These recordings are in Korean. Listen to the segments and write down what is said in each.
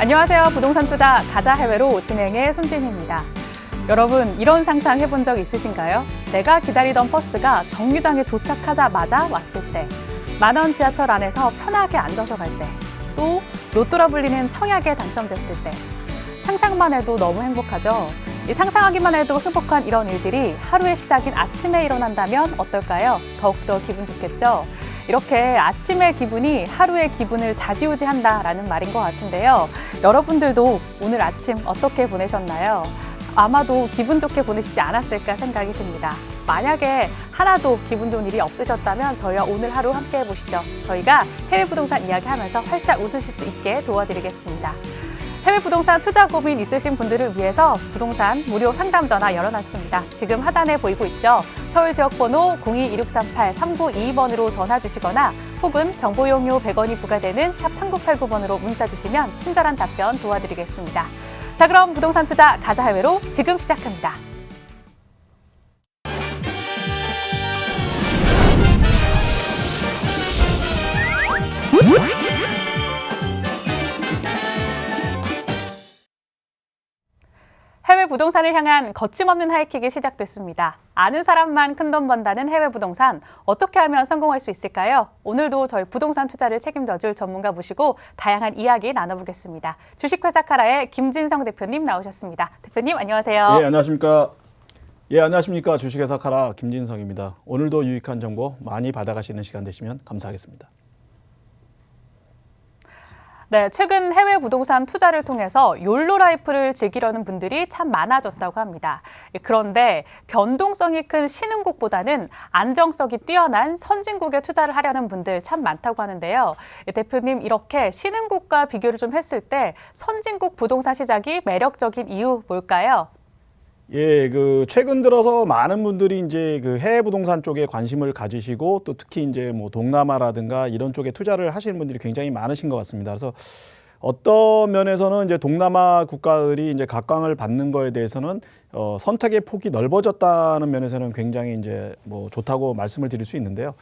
안녕하세요. 부동산 투자 가자 해외로 진행의 손진희입니다. 여러분, 이런 상상 해본 적 있으신가요? 내가 기다리던 버스가 정류장에 도착하자마자 왔을 때, 만원 지하철 안에서 편하게 앉아서 갈 때, 또 로또라 불리는 청약에 당첨됐을 때, 상상만 해도 너무 행복하죠? 상상하기만 해도 행복한 이런 일들이 하루의 시작인 아침에 일어난다면 어떨까요? 더욱더 기분 좋겠죠? 이렇게 아침의 기분이 하루의 기분을 좌지우지한다라는 말인 것 같은데요. 여러분들도 오늘 아침 어떻게 보내셨나요? 아마도 기분 좋게 보내시지 않았을까 생각이 듭니다. 만약에 하나도 기분 좋은 일이 없으셨다면 저희와 오늘 하루 함께 해보시죠. 저희가 해외 부동산 이야기하면서 활짝 웃으실 수 있게 도와드리겠습니다. 해외 부동산 투자 고민 있으신 분들을 위해서 부동산 무료 상담 전화 열어놨습니다. 지금 하단에 보이고 있죠? 서울 지역번호 02-2638-3922번으로 전화 주시거나 혹은 정보 이용료 100원이 부과되는 샵 3989번으로 문자 주시면 친절한 답변 도와드리겠습니다. 자, 그럼 부동산 투자 가자 해외로 지금 시작합니다. 해외 부동산을 향한 거침없는 하이킥이 시작됐습니다. 아는 사람만 큰돈 번다는 해외 부동산, 어떻게 하면 성공할 수 있을까요? 오늘도 저희 부동산 투자를 책임져줄 전문가 모시고 다양한 이야기 나눠보겠습니다. 주식회사 카라의 김진성 대표님 나오셨습니다. 대표님 안녕하세요. 예, 안녕하십니까. 안녕하십니까. 주식회사 카라 김진성입니다. 오늘도 유익한 정보 많이 받아가시는 시간 되시면 감사하겠습니다. 네, 최근 해외 부동산 투자를 통해서 욜로 라이프를 즐기려는 분들이 참 많아졌다고 합니다. 그런데 변동성이 큰 신흥국보다는 안정성이 뛰어난 선진국에 투자를 하려는 분들 참 많다고 하는데요. 대표님, 이렇게 신흥국과 비교를 좀 했을 때 선진국 부동산 시장이 매력적인 이유 뭘까요? 예, 최근 들어서 많은 분들이 이제 해외 부동산 쪽에 관심을 가지시고 또 특히 이제 뭐 동남아라든가 이런 쪽에 투자를 하시는 분들이 굉장히 많으신 것 같습니다. 그래서 어떤 면에서는 이제 동남아 국가들이 이제 각광을 받는 거에 대해서는 선택의 폭이 넓어졌다는 면에서는 굉장히 이제 뭐 좋다고 말씀을 드릴 수 있는데요.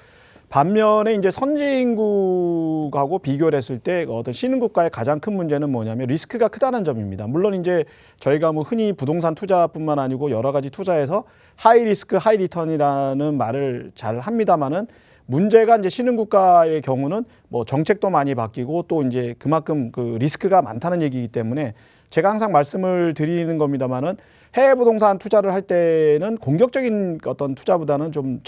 반면에 이제 선진국하고 비교를 했을 때 어떤 신흥국가의 가장 큰 문제는 뭐냐면 리스크가 크다는 점입니다. 물론 이제 저희가 뭐 흔히 부동산 투자뿐만 아니고 여러 가지 투자에서 하이 리스크, 하이 리턴이라는 말을 잘 합니다만은 문제가 이제 신흥국가의 경우는 뭐 정책도 많이 바뀌고 또 이제 그만큼 리스크가 많다는 얘기이기 때문에 제가 항상 말씀을 드리는 겁니다만은 해외 부동산 투자를 할 때는 공격적인 어떤 투자보다는 좀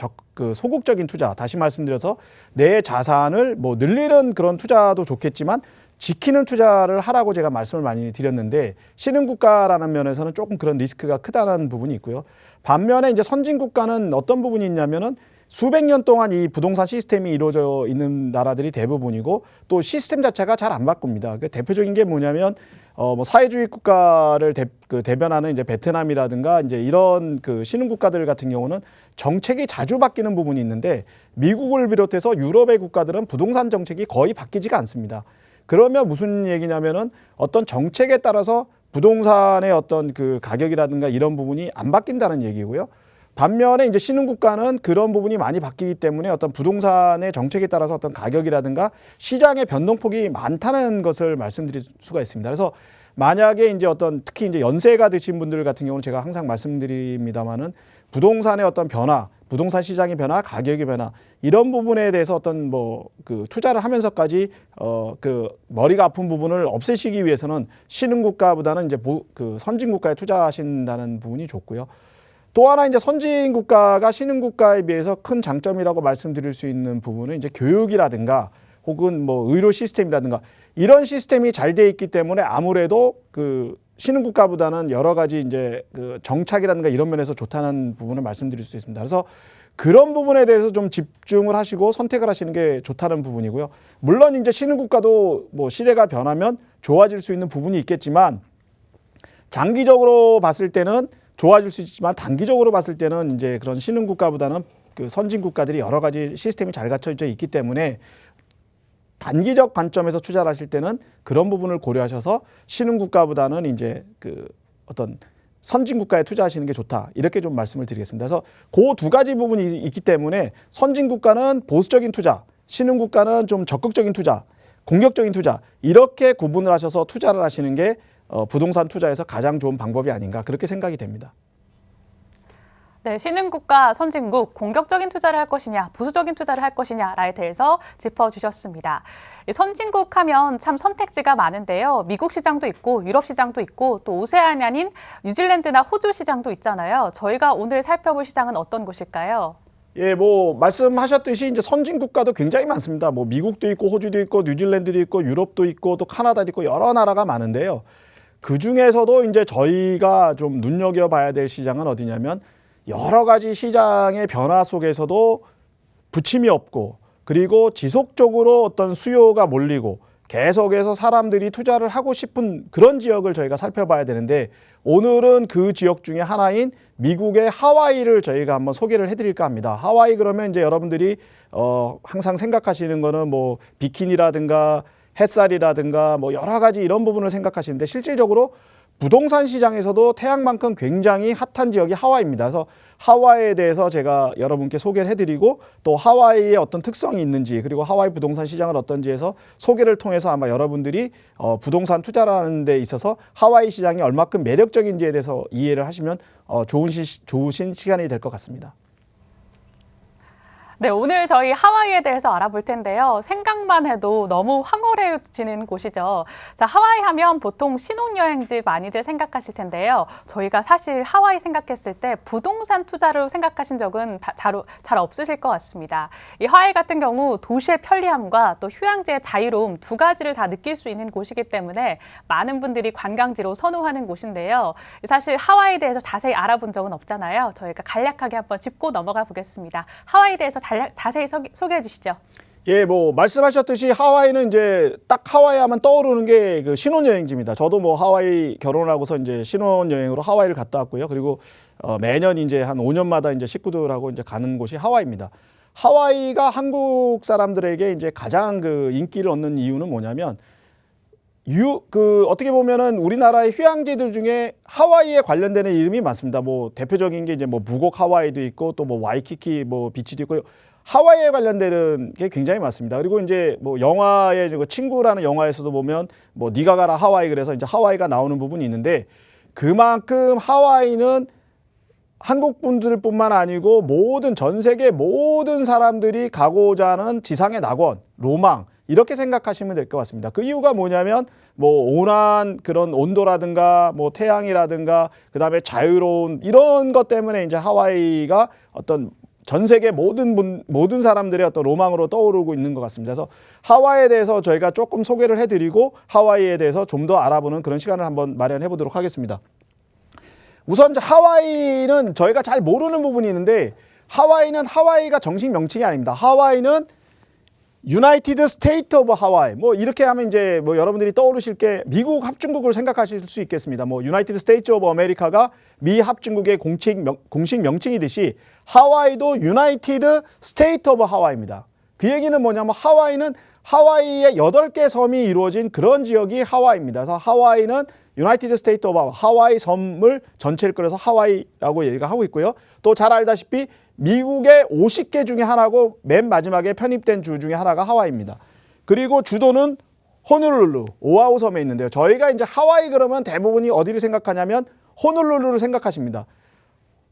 소극적인 투자, 다시 말씀드려서 내 자산을 뭐 늘리는 그런 투자도 좋겠지만 지키는 투자를 하라고 제가 말씀을 많이 드렸는데 신흥국가라는 면에서는 조금 그런 리스크가 크다는 부분이 있고요. 반면에 이제 선진국가는 어떤 부분이 있냐면은 수백 년 동안 이 부동산 시스템이 이루어져 있는 나라들이 대부분이고 또 시스템 자체가 잘 안 바꿉니다. 대표적인 게 뭐냐면 뭐 사회주의 국가를 대변하는 이제 베트남이라든가 이제 이런 신흥 국가들 같은 경우는 정책이 자주 바뀌는 부분이 있는데 미국을 비롯해서 유럽의 국가들은 부동산 정책이 거의 바뀌지가 않습니다. 그러면 무슨 얘기냐면은 어떤 정책에 따라서 부동산의 어떤 가격이라든가 이런 부분이 안 바뀐다는 얘기고요. 반면에 이제 신흥국가는 그런 부분이 많이 바뀌기 때문에 어떤 부동산의 정책에 따라서 어떤 가격이라든가 시장의 변동폭이 많다는 것을 말씀드릴 수가 있습니다. 그래서 만약에 이제 특히 이제 연세가 드신 분들 같은 경우는 제가 항상 말씀드립니다만은 부동산의 어떤 변화, 부동산 시장의 변화, 가격의 변화 이런 부분에 대해서 어떤 투자를 하면서까지 머리가 아픈 부분을 없애시기 위해서는 신흥국가보다는 이제 선진국가에 투자하신다는 부분이 좋고요. 또 하나 이제 선진국가가 신흥국가에 비해서 큰 장점이라고 말씀드릴 수 있는 부분은 이제 교육이라든가 혹은 뭐 의료 시스템이라든가 이런 시스템이 잘 돼 있기 때문에 아무래도 신흥국가보다는 여러 가지 이제 정착이라든가 이런 면에서 좋다는 부분을 말씀드릴 수 있습니다. 그래서 그런 부분에 대해서 좀 집중을 하시고 선택을 하시는 게 좋다는 부분이고요. 물론 이제 신흥국가도 뭐 시대가 변하면 좋아질 수 있는 부분이 있겠지만 장기적으로 봤을 때는 좋아질 수 있지만 단기적으로 봤을 때는 이제 그런 신흥국가보다는 선진국가들이 여러 가지 시스템이 잘 갖춰져 있기 때문에 단기적 관점에서 투자를 하실 때는 그런 부분을 고려하셔서 신흥국가보다는 이제 어떤 선진국가에 투자하시는 게 좋다. 이렇게 좀 말씀을 드리겠습니다. 그래서 그 두 가지 부분이 있기 때문에 선진국가는 보수적인 투자, 신흥국가는 좀 적극적인 투자. 공격적인 투자 이렇게 구분을 하셔서 투자를 하시는 게 부동산 투자에서 가장 좋은 방법이 아닌가 그렇게 생각이 됩니다. 네, 신흥국가, 선진국, 공격적인 투자를 할 것이냐, 보수적인 투자를 할 것이냐에 대해서 짚어주셨습니다. 선진국 하면 참 선택지가 많은데요. 미국 시장도 있고 유럽 시장도 있고 또 오세아니아 아닌 뉴질랜드나 호주 시장도 있잖아요. 저희가 오늘 살펴볼 시장은 어떤 곳일까요? 예, 뭐 말씀하셨듯이 이제 선진 국가도 굉장히 많습니다. 뭐 미국도 있고 호주도 있고 뉴질랜드도 있고 유럽도 있고 또 카나다도 있고 여러 나라가 많은데요. 그 중에서도 이제 저희가 좀 눈여겨봐야 될 시장은 어디냐면 여러 가지 시장의 변화 속에서도 부침이 없고 그리고 지속적으로 어떤 수요가 몰리고 계속해서 사람들이 투자를 하고 싶은 그런 지역을 저희가 살펴봐야 되는데 오늘은 그 지역 중에 하나인 미국의 하와이를 저희가 한번 소개를 해드릴까 합니다. 하와이 그러면 이제 여러분들이 항상 생각하시는 거는 뭐 비키니라든가 햇살이라든가 뭐 여러 가지 이런 부분을 생각하시는데 실질적으로 부동산 시장에서도 태양만큼 굉장히 핫한 지역이 하와이입니다. 그래서 하와이에 대해서 제가 여러분께 소개를 해드리고 또 하와이의 어떤 특성이 있는지 그리고 하와이 부동산 시장은 어떤지 해서 소개를 통해서 아마 여러분들이 부동산 투자라는 데 있어서 하와이 시장이 얼마큼 매력적인지에 대해서 이해를 하시면 좋으신 시간이 될 것 같습니다. 네, 오늘 저희 하와이에 대해서 알아볼 텐데요. 생각만 해도 너무 황홀해지는 곳이죠. 자, 하와이 하면 보통 신혼여행지 많이들 생각하실 텐데요. 저희가 사실 하와이 생각했을 때 부동산 투자로 생각하신 적은 잘 없으실 것 같습니다. 이 하와이 같은 경우 도시의 편리함과 또 휴양지의 자유로움 두 가지를 다 느낄 수 있는 곳이기 때문에 많은 분들이 관광지로 선호하는 곳인데요. 사실 하와이에 대해서 자세히 알아본 적은 없잖아요. 저희가 간략하게 한번 짚고 넘어가 보겠습니다. 하와이에 대해서 자세히 소개해 주시죠. 예, 뭐 말씀하셨듯이 하와이는 이제 딱 하와이 하면 떠오르는 게 그 신혼여행지입니다. 저도 뭐 하와이 결혼하고서 이제 신혼여행으로 하와이를 갔다 왔고요. 그리고 매년 이제 한 5년마다 이제 식구들하고 이제 가는 곳이 하와이입니다. 하와이가 한국 사람들에게 이제 가장 그 인기를 얻는 이유는 뭐냐면 어떻게 보면은 우리나라의 휴양지들 중에 하와이에 관련되는 이름이 많습니다. 뭐 대표적인 게 이제 뭐 부곡 하와이도 있고 또 뭐 와이키키 뭐 비치도 있고 하와이에 관련되는 게 굉장히 많습니다. 그리고 이제 뭐 영화의 그 친구라는 영화에서도 보면 뭐 네가 가라 하와이 그래서 이제 하와이가 나오는 부분이 있는데 그만큼 하와이는 한국 분들뿐만 아니고 모든 전 세계 모든 사람들이 가고자 하는 지상의 낙원, 로망 이렇게 생각하시면 될 것 같습니다. 그 이유가 뭐냐면 뭐 온화한 그런 온도라든가 뭐 태양이라든가 그다음에 자유로운 이런 것 때문에 이제 하와이가 어떤 전 세계 모든 사람들의 어떤 로망으로 떠오르고 있는 것 같습니다. 그래서 하와이에 대해서 저희가 조금 소개를 해드리고 하와이에 대해서 좀 더 알아보는 그런 시간을 한번 마련해 보도록 하겠습니다. 우선 하와이는 저희가 잘 모르는 부분이 있는데 하와이는 하와이가 정식 명칭이 아닙니다. 하와이는 유나이티드 스테이트 오브 하와이 뭐 이렇게 하면 이제 뭐 여러분들이 떠오르실 게 미국 합중국을 생각하실 수 있겠습니다. 뭐 유나이티드 스테이트 오브 아메리카가 미 합중국의 공식 명칭이듯이 하와이도 유나이티드 스테이트 오브 하와이입니다. 그 얘기는 뭐냐면 하와이는 하와이의 8개 섬이 이루어진 그런 지역이 하와이입니다. 그래서 하와이는 유나이티드 스테이트 오브 하와이 섬을 전체를 끌어서 하와이라고 얘기가 하고 있고요. 또 잘 알다시피 미국의 50개 중에 하나고 맨 마지막에 편입된 주 중에 하나가 하와이입니다. 그리고 주도는 호놀룰루, 오아후 섬에 있는데요. 저희가 이제 하와이 그러면 대부분이 어디를 생각하냐면 호놀룰루를 생각하십니다.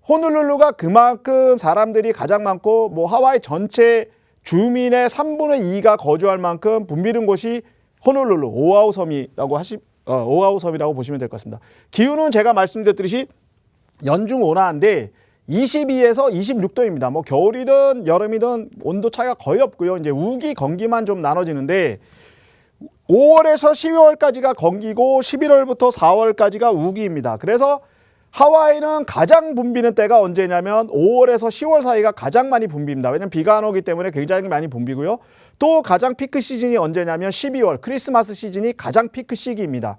호놀룰루가 그만큼 사람들이 가장 많고 뭐 하와이 전체 주민의 3분의 2가 거주할 만큼 붐비는 곳이 호놀룰루, 오아후 섬이라고 보시면 될 것 같습니다. 기후는 제가 말씀드렸듯이 연중 온화한데 22에서 26도입니다. 뭐 겨울이든 여름이든 온도 차이가 거의 없고요. 이제 우기, 건기만 좀 나눠지는데 5월에서 12월까지가 건기고 11월부터 4월까지가 우기입니다. 그래서 하와이는 가장 붐비는 때가 언제냐면 5월에서 10월 사이가 가장 많이 붐빕니다. 왜냐면 비가 안 오기 때문에 굉장히 많이 붐비고요. 또 가장 피크 시즌이 언제냐면 12월 크리스마스 시즌이 가장 피크 시기입니다.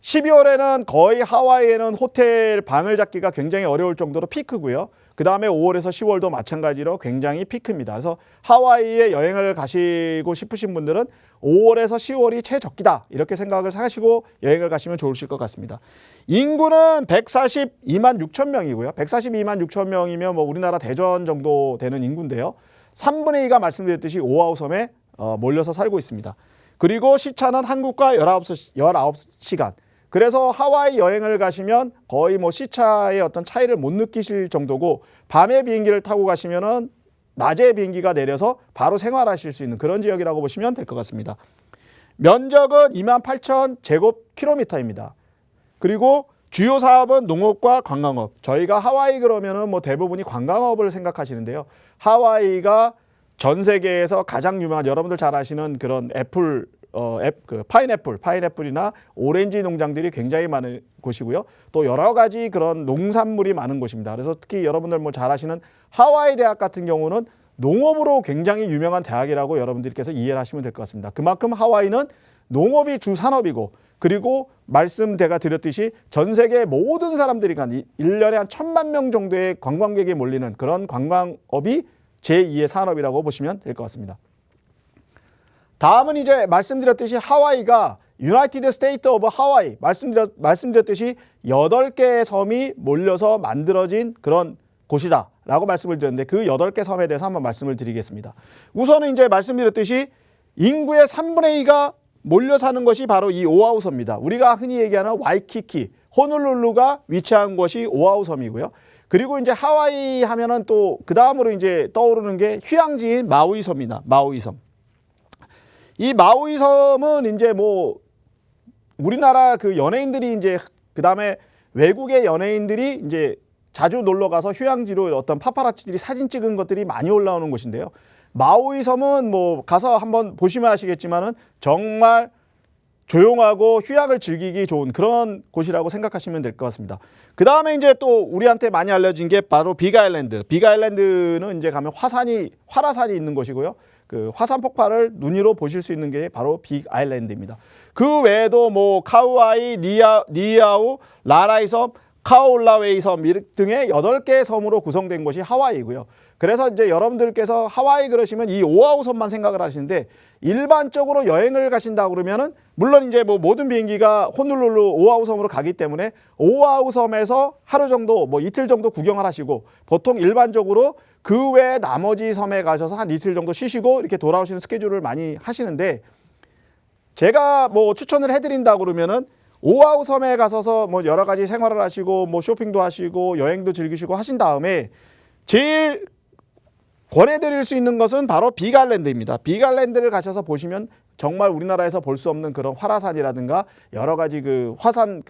12월에는 거의 하와이에는 호텔 방을 잡기가 굉장히 어려울 정도로 피크고요. 그 다음에 5월에서 10월도 마찬가지로 굉장히 피크입니다. 그래서 하와이에 여행을 가시고 싶으신 분들은 5월에서 10월이 최적기다 이렇게 생각을 하시고 여행을 가시면 좋으실 것 같습니다. 인구는 142만 6천 명이고요. 142만 6천 명이면 뭐 우리나라 대전 정도 되는 인구인데요. 3분의 2가 말씀드렸듯이 오아후 섬에 몰려서 살고 있습니다. 그리고 시차는 한국과 19시간. 그래서 하와이 여행을 가시면 거의 뭐 시차의 어떤 차이를 못 느끼실 정도고, 밤에 비행기를 타고 가시면은 낮에 비행기가 내려서 바로 생활하실 수 있는 그런 지역이라고 보시면 될 것 같습니다. 면적은 28,000제곱킬로미터입니다. 그리고 주요 사업은 농업과 관광업. 저희가 하와이 그러면은 뭐 대부분이 관광업을 생각하시는데요. 하와이가 전 세계에서 가장 유명한, 여러분들 잘 아시는 그런 파인애플이나 오렌지 농장들이 굉장히 많은 곳이고요. 또 여러 가지 그런 농산물이 많은 곳입니다. 그래서 특히 여러분들 뭐 잘 아시는 하와이 대학 같은 경우는 농업으로 굉장히 유명한 대학이라고 여러분들께서 이해를 하시면 될 것 같습니다. 그만큼 하와이는 농업이 주 산업이고, 그리고 제가 드렸듯이 전 세계 모든 사람들이 1년에 한 1,000만 명 정도의 관광객이 몰리는 그런 관광업이 제2의 산업이라고 보시면 될 것 같습니다. 다음은 이제 말씀드렸듯이 하와이가 유나이티드 스테이트 오브 하와이, 말씀드렸듯이 8개의 섬이 몰려서 만들어진 그런 곳이다 라고 말씀을 드렸는데, 그 8개 섬에 대해서 한번 말씀을 드리겠습니다. 우선은 이제 말씀드렸듯이 인구의 3분의 2가 몰려 사는 것이 바로 이 오아후 섬입니다. 우리가 흔히 얘기하는 와이키키, 호놀룰루가 위치한 곳이 오아후 섬이고요. 그리고 이제 하와이 하면은 또 그 다음으로 이제 떠오르는 게 휴양지인 마우이 섬입니다. 마우이 섬. 이 마우이 섬은 이제 뭐 우리나라 그 연예인들이 이제 그 다음에 외국의 연예인들이 이제 자주 놀러 가서 휴양지로 어떤 파파라치들이 사진 찍은 것들이 많이 올라오는 곳인데요. 마우이 섬은 뭐 가서 한번 보시면 아시겠지만은 정말 조용하고 휴양을 즐기기 좋은 그런 곳이라고 생각하시면 될 것 같습니다. 그 다음에 이제 또 우리한테 많이 알려진 게 바로 빅아일랜드. 빅아일랜드는 이제 가면 활화산이 있는 곳이고요. 그 화산 폭발을 눈으로 보실 수 있는 게 바로 빅아일랜드입니다. 그 외에도 뭐 카우아이, 니아우, 라라이 섬, 카올라웨이 섬 등의 8개의 섬으로 구성된 곳이 하와이고요. 그래서 이제 여러분들께서 하와이 그러시면 이 오아후 섬만 생각을 하시는데, 일반적으로 여행을 가신다 그러면은 물론 이제 뭐 모든 비행기가 호놀룰루 오아후 섬으로 가기 때문에 오아후 섬에서 하루 정도 뭐 이틀 정도 구경을 하시고, 보통 일반적으로 그 외에 나머지 섬에 가셔서 한 이틀 정도 쉬시고 이렇게 돌아오시는 스케줄을 많이 하시는데, 제가 뭐 추천을 해드린다 그러면은 오아후 섬에 가셔서 뭐 여러 가지 생활을 하시고 뭐 쇼핑도 하시고 여행도 즐기시고 하신 다음에 제일 권해드릴 수 있는 것은 바로 빅아일랜드입니다. 빅아일랜드를 가셔서 보시면 정말 우리나라에서 볼 수 없는 그런 활화산이라든가 여러 가지 그 화산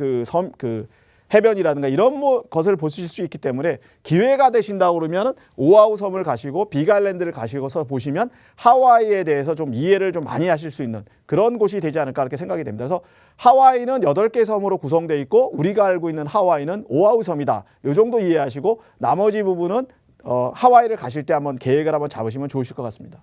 해변이라든가 이런 것을 보실 수 있기 때문에, 기회가 되신다 그러면 오아후 섬을 가시고 빅아일랜드를 가시고서 보시면 하와이에 대해서 좀 이해를 좀 많이 하실 수 있는 그런 곳이 되지 않을까 그렇게 생각이 됩니다. 그래서 하와이는 8개 섬으로 구성되어 있고, 우리가 알고 있는 하와이는 오아후 섬이다. 이 정도 이해하시고 나머지 부분은 하와이를 가실 때 한번 계획을 한번 잡으시면 좋으실 것 같습니다.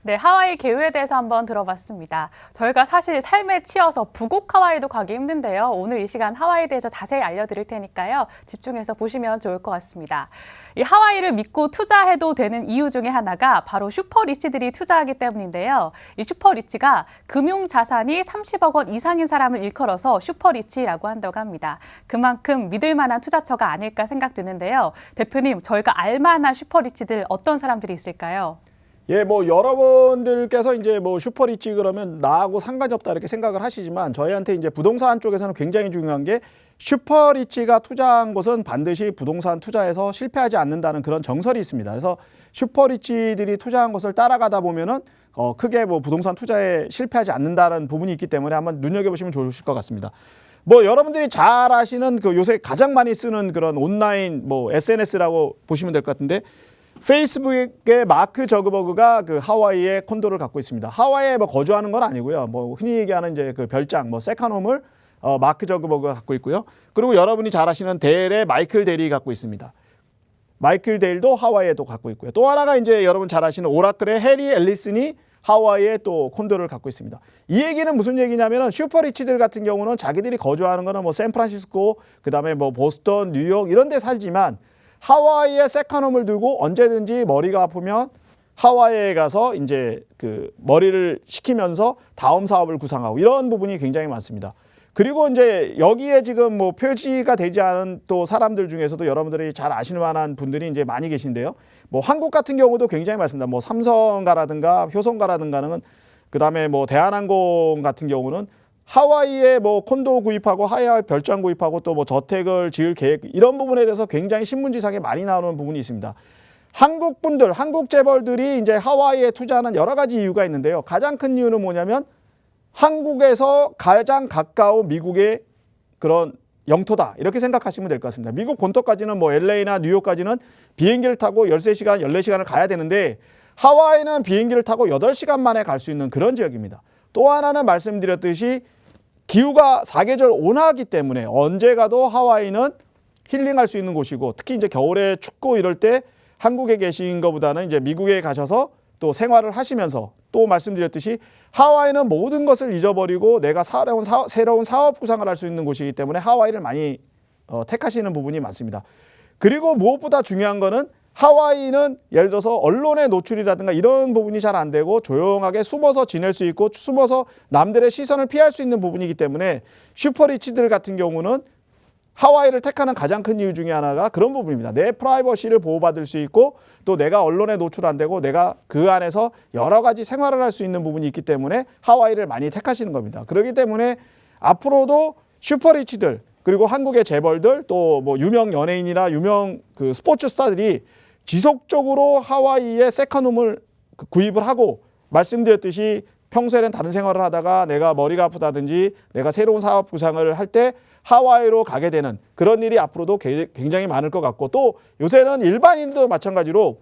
네, 하와이 계획에 대해서 한번 들어봤습니다. 저희가 사실 삶에 치여서 부곡 하와이도 가기 힘든데요. 오늘 이 시간 하와이에 대해서 자세히 알려드릴 테니까요. 집중해서 보시면 좋을 것 같습니다. 이 하와이를 믿고 투자해도 되는 이유 중에 하나가 바로 슈퍼리치들이 투자하기 때문인데요. 이 슈퍼리치가 금융자산이 30억 원 이상인 사람을 일컬어서 슈퍼리치라고 한다고 합니다. 그만큼 믿을 만한 투자처가 아닐까 생각드는데요. 대표님, 저희가 알만한 슈퍼리치들 어떤 사람들이 있을까요? 예, 뭐 여러분들께서 이제 뭐 슈퍼리치 그러면 나하고 상관이 없다 이렇게 생각을 하시지만, 저희한테 이제 부동산 쪽에서는 굉장히 중요한 게 슈퍼리치가 투자한 곳은 반드시 부동산 투자에서 실패하지 않는다는 그런 정설이 있습니다. 그래서 슈퍼리치들이 투자한 곳을 따라가다 보면은 크게 뭐 부동산 투자에 실패하지 않는다는 부분이 있기 때문에 한번 눈여겨보시면 좋으실 것 같습니다. 뭐 여러분들이 잘 아시는 그 요새 가장 많이 쓰는 그런 온라인 뭐 SNS라고 보시면 될 것 같은데, 페이스북의 마크 저그버그가 그 하와이에 콘도를 갖고 있습니다. 하와이에 뭐 거주하는 건 아니고요. 뭐 흔히 얘기하는 이제 그 별장, 뭐 세컨홈을 마크 저그버그가 갖고 있고요. 그리고 여러분이 잘 아시는 델의 마이클 델이 갖고 있습니다. 마이클 델도 하와이에도 갖고 있고요. 또 하나가 이제 여러분 잘 아시는 오라클의 해리 앨리슨이 하와이에 또 콘도를 갖고 있습니다. 이 얘기는 무슨 얘기냐면은 슈퍼리치들 같은 경우는 자기들이 거주하는 거는 뭐 샌프란시스코, 그다음에 뭐 보스턴, 뉴욕 이런 데 살지만, 하와이에 세컨홈을 두고 언제든지 머리가 아프면 하와이에 가서 이제 그 머리를 식히면서 다음 사업을 구상하고 이런 부분이 굉장히 많습니다. 그리고 이제 여기에 지금 뭐 표시가 되지 않은 또 사람들 중에서도 여러분들이 잘 아실 만한 분들이 이제 많이 계신데요. 뭐 한국 같은 경우도 굉장히 많습니다. 뭐 삼성가라든가 효성가라든가는 그다음에 뭐 대한항공 같은 경우는 하와이에 뭐 콘도 구입하고 하와이 별장 구입하고 또 뭐 저택을 지을 계획 이런 부분에 대해서 굉장히 신문지상에 많이 나오는 부분이 있습니다. 한국 분들, 한국 재벌들이 이제 하와이에 투자하는 여러 가지 이유가 있는데요. 가장 큰 이유는 뭐냐면 한국에서 가장 가까운 미국의 그런 영토다 이렇게 생각하시면 될 것 같습니다. 미국 본토까지는 뭐 LA나 뉴욕까지는 비행기를 타고 13시간, 14시간을 가야 되는데 하와이는 비행기를 타고 8시간 만에 갈 수 있는 그런 지역입니다. 또 하나는 말씀드렸듯이 기후가 사계절 온화하기 때문에 언제 가도 하와이는 힐링할 수 있는 곳이고 특히 이제 겨울에 춥고 이럴 때 한국에 계신 것보다는 이제 미국에 가셔서 또 생활을 하시면서 또 말씀드렸듯이 하와이는 모든 것을 잊어버리고 내가 새로운 사업 구상을 할 수 있는 곳이기 때문에 하와이를 많이 택하시는 부분이 많습니다. 그리고 무엇보다 중요한 거는 하와이는 예를 들어서 언론의 노출이라든가 이런 부분이 잘 안 되고 조용하게 숨어서 지낼 수 있고 숨어서 남들의 시선을 피할 수 있는 부분이기 때문에 슈퍼리치들 같은 경우는 하와이를 택하는 가장 큰 이유 중에 하나가 그런 부분입니다. 내 프라이버시를 보호받을 수 있고 또 내가 언론에 노출 안 되고 내가 그 안에서 여러 가지 생활을 할 수 있는 부분이 있기 때문에 하와이를 많이 택하시는 겁니다. 그렇기 때문에 앞으로도 슈퍼리치들 그리고 한국의 재벌들 또 뭐 유명 연예인이나 유명 그 스포츠 스타들이 지속적으로 하와이에 세컨홈을 구입을 하고 말씀드렸듯이 평소에는 다른 생활을 하다가 내가 머리가 아프다든지 내가 새로운 사업 구상을 할 때 하와이로 가게 되는 그런 일이 앞으로도 굉장히 많을 것 같고 또 요새는 일반인도 마찬가지로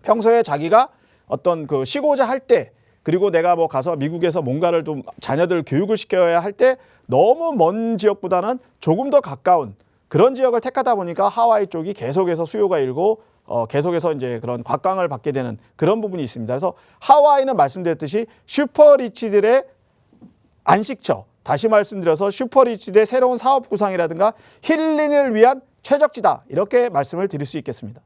평소에 자기가 어떤 그 쉬고자 할 때 그리고 내가 뭐 가서 미국에서 뭔가를 좀 자녀들 교육을 시켜야 할 때 너무 먼 지역보다는 조금 더 가까운 그런 지역을 택하다 보니까 하와이 쪽이 계속해서 수요가 일고 계속해서 이제 그런 곽광을 받게 되는 그런 부분이 있습니다. 그래서 하와이는 말씀드렸듯이 슈퍼리치들의 안식처, 다시 말씀드려서 슈퍼리치들의 새로운 사업 구상이라든가 힐링을 위한 최적지다 이렇게 말씀을 드릴 수 있겠습니다.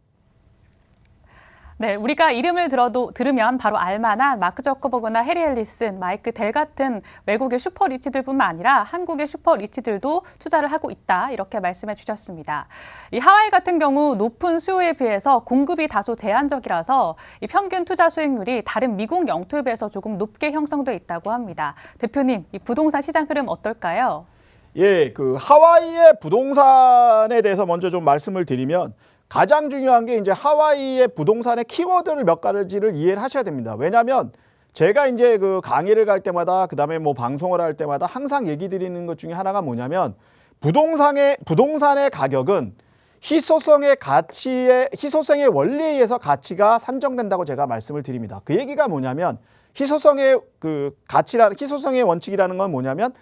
네, 우리가 이름을 들으면 바로 알만한 마크 저커버그나 해리 앨리슨, 마이크 델 같은 외국의 슈퍼리치들뿐만 아니라 한국의 슈퍼리치들도 투자를 하고 있다 이렇게 말씀해 주셨습니다. 이 하와이 같은 경우 높은 수요에 비해서 공급이 다소 제한적이라서 이 평균 투자 수익률이 다른 미국 영토에 비해서 조금 높게 형성돼 있다고 합니다. 대표님, 이 부동산 시장 흐름 어떨까요? 예, 그 하와이의 부동산에 대해서 먼저 좀 말씀을 드리면 가장 중요한 게 이제 하와이의 부동산의 키워드를 몇 가지를 이해를 하셔야 됩니다. 왜냐하면 제가 이제 그 강의를 갈 때마다 그다음에 뭐 방송을 할 때마다 항상 얘기 드리는 것 중에 하나가 뭐냐면 부동산의 가격은 희소성의 원리에 의해서 가치가 산정된다고 제가 말씀을 드립니다. 그 얘기가 뭐냐면 희소성의 원칙이라는 건 뭐냐면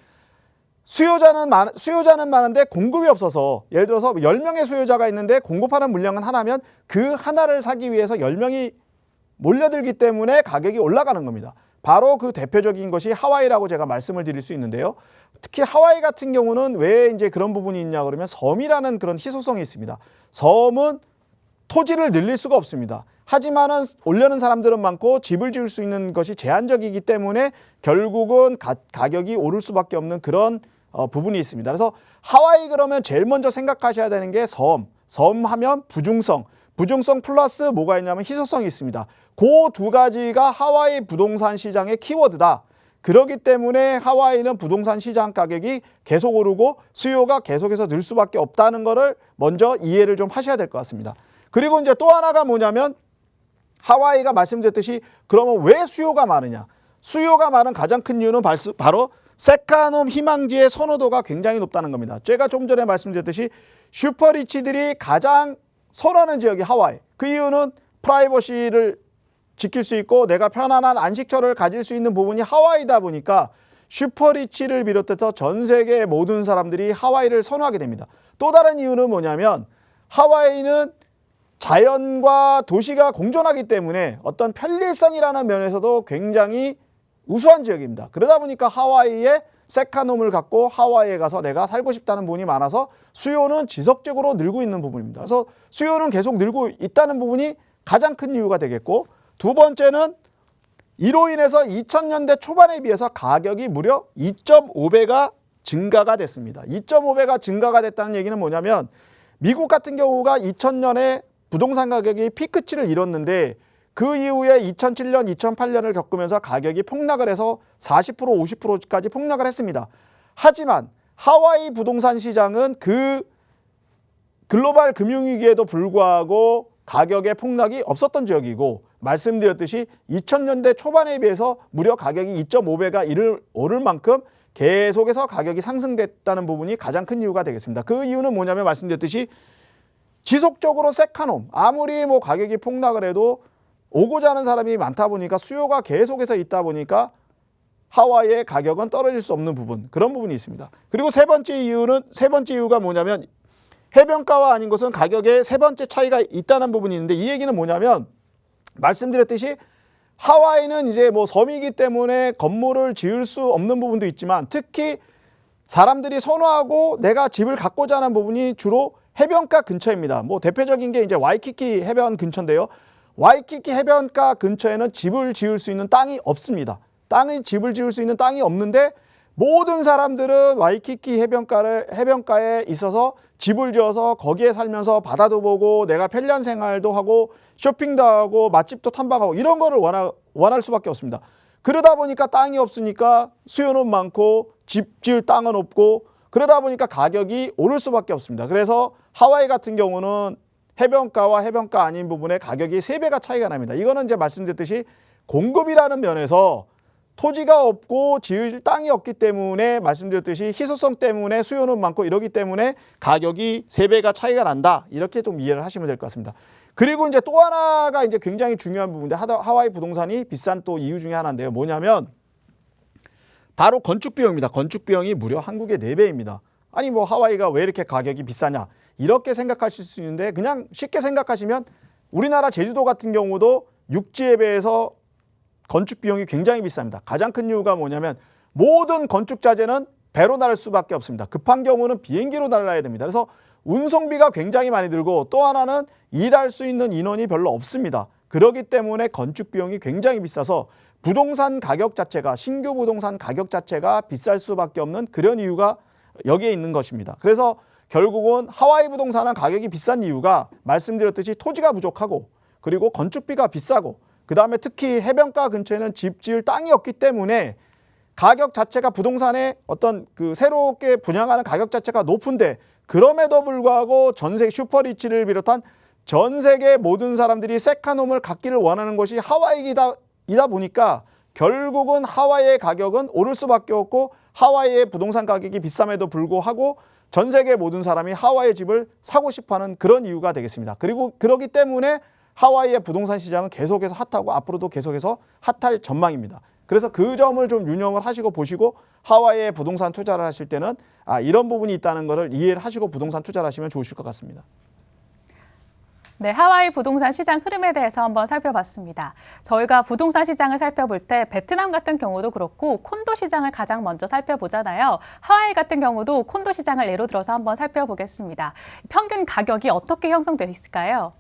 수요자는 많은데 공급이 없어서 예를 들어서 10명의 수요자가 있는데 공급하는 물량은 하나면 그 하나를 사기 위해서 10명이 몰려들기 때문에 가격이 올라가는 겁니다. 바로 그 대표적인 것이 하와이라고 제가 말씀을 드릴 수 있는데요. 특히 하와이 같은 경우는 왜 이제 그런 부분이 있냐 그러면 섬이라는 그런 희소성이 있습니다. 섬은 토지를 늘릴 수가 없습니다. 하지만은 올려는 사람들은 많고 집을 지을 수 있는 것이 제한적이기 때문에 결국은 가격이 오를 수밖에 없는 그런 부분이 있습니다. 그래서 하와이 그러면 제일 먼저 생각하셔야 되는 게 섬하면 부중성 플러스 뭐가 있냐면 희소성이 있습니다. 그 두 가지가 하와이 부동산 시장의 키워드다. 그렇기 때문에 하와이는 부동산 시장 가격이 계속 오르고 수요가 계속해서 늘 수밖에 없다는 것을 먼저 이해를 좀 하셔야 될 것 같습니다. 그리고 이제 또 하나가 뭐냐면 하와이가 말씀드렸듯이 그러면 왜 수요가 많으냐? 수요가 많은 가장 큰 이유는 바로 세컨홈 희망지의 선호도가 굉장히 높다는 겁니다. 제가 좀 전에 말씀드렸듯이 슈퍼리치들이 가장 선호하는 지역이 하와이. 그 이유는 프라이버시를 지킬 수 있고 내가 편안한 안식처를 가질 수 있는 부분이 하와이다 보니까 슈퍼리치를 비롯해서 전 세계의 모든 사람들이 하와이를 선호하게 됩니다. 또 다른 이유는 뭐냐면 하와이는 자연과 도시가 공존하기 때문에 어떤 편리성이라는 면에서도 굉장히 우수한 지역입니다. 그러다 보니까 하와이에 세컨홈을 갖고 하와이에 가서 내가 살고 싶다는 분이 많아서 수요는 지속적으로 늘고 있는 부분입니다. 그래서 수요는 계속 늘고 있다는 부분이 가장 큰 이유가 되겠고 두 번째는 이로 인해서 2000년대 초반에 비해서 가격이 무려 2.5배가 증가가 됐습니다. 2.5배가 증가가 됐다는 얘기는 뭐냐면 미국 같은 경우가 2000년에 부동산 가격이 피크치를 이뤘는데 그 이후에 2007년, 2008년을 겪으면서 가격이 폭락을 해서 40%, 50%까지 폭락을 했습니다. 하지만 하와이 부동산 시장은 그 글로벌 금융위기에도 불구하고 가격의 폭락이 없었던 지역이고, 말씀드렸듯이 2000년대 초반에 비해서 무려 가격이 2.5배가 오를 만큼 계속해서 가격이 상승됐다는 부분이 가장 큰 이유가 되겠습니다. 그 이유는 뭐냐면 말씀드렸듯이 지속적으로 세카놈, 아무리 뭐 가격이 폭락을 해도 오고자 하는 사람이 많다 보니까 수요가 계속해서 있다 보니까 하와이의 가격은 떨어질 수 없는 부분, 그런 부분이 있습니다. 그리고 세 번째 이유가 뭐냐면 해변가와 아닌 것은 가격에 세 번째 차이가 있다는 부분이 있는데, 이 얘기는 뭐냐면 말씀드렸듯이 하와이는 이제 뭐 섬이기 때문에 건물을 지을 수 없는 부분도 있지만 특히 사람들이 선호하고 내가 집을 갖고자 하는 부분이 주로 해변가 근처입니다. 뭐 대표적인 게 이제 와이키키 해변 근처인데요. 와이키키 해변가 근처에는 집을 지을 수 있는 땅이 없습니다. 집을 지을 수 있는 땅이 없는데 모든 사람들은 와이키키 해변가에 있어서 집을 지어서 거기에 살면서 바다도 보고 내가 편리한 생활도 하고 쇼핑도 하고 맛집도 탐방하고 이런 거를 원할 수밖에 없습니다. 그러다 보니까 땅이 없으니까 수요는 많고 집 지을 땅은 없고, 그러다 보니까 가격이 오를 수밖에 없습니다. 그래서 하와이 같은 경우는 해변가와 해변가 아닌 부분에 가격이 3배가 차이가 납니다. 이거는 이제 말씀드렸듯이 공급이라는 면에서 토지가 없고 지을 땅이 없기 때문에, 말씀드렸듯이 희소성 때문에 수요는 많고 이러기 때문에 가격이 3배가 차이가 난다, 이렇게 좀 이해를 하시면 될 것 같습니다. 그리고 이제 또 하나가 이제 굉장히 중요한 부분인데, 하와이 부동산이 비싼 또 이유 중에 하나인데요. 뭐냐면 바로 건축 비용입니다. 건축 비용이 무려 한국의 4배입니다. 아니 뭐 하와이가 왜 이렇게 가격이 비싸냐, 이렇게 생각하실 수 있는데, 그냥 쉽게 생각하시면 우리나라 제주도 같은 경우도 육지에 비해서 건축 비용이 굉장히 비쌉니다. 가장 큰 이유가 뭐냐면 모든 건축 자재는 배로 날 수밖에 없습니다. 급한 경우는 비행기로 날라야 됩니다. 그래서 운송비가 굉장히 많이 들고, 또 하나는 일할 수 있는 인원이 별로 없습니다. 그렇기 때문에 건축 비용이 굉장히 비싸서 부동산 가격 자체가, 신규 부동산 가격 자체가 비쌀 수밖에 없는 그런 이유가 여기에 있는 것입니다. 그래서 결국은 하와이 부동산은 가격이 비싼 이유가 말씀드렸듯이 토지가 부족하고, 그리고 건축비가 비싸고, 그 다음에 특히 해변가 근처에는 집 지을 땅이 없기 때문에 가격 자체가, 부동산의 어떤 그 새롭게 분양하는 가격 자체가 높은데, 그럼에도 불구하고 전세 슈퍼리치를 비롯한 전 세계 모든 사람들이 세카놈을 갖기를 원하는 것이 하와이이다 보니까 결국은 하와이의 가격은 오를 수밖에 없고, 하와이의 부동산 가격이 비쌈에도 불구하고 전 세계 모든 사람이 하와이의 집을 사고 싶어하는 그런 이유가 되겠습니다. 그리고 그렇기 때문에 하와이의 부동산 시장은 계속해서 핫하고 앞으로도 계속해서 핫할 전망입니다. 그래서 그 점을 좀 유념을 하시고 보시고 하와이에 부동산 투자를 하실 때는 이런 부분이 있다는 것을 이해를 하시고 부동산 투자를 하시면 좋으실 것 같습니다. 네, 하와이 부동산 시장 흐름에 대해서 한번 살펴봤습니다. 저희가 부동산 시장을 살펴볼 때 베트남 같은 경우도 그렇고 콘도 시장을 가장 먼저 살펴보잖아요. 하와이 같은 경우도 콘도 시장을 예로 들어서 한번 살펴보겠습니다. 평균 가격이 어떻게 형성되어 있을까요?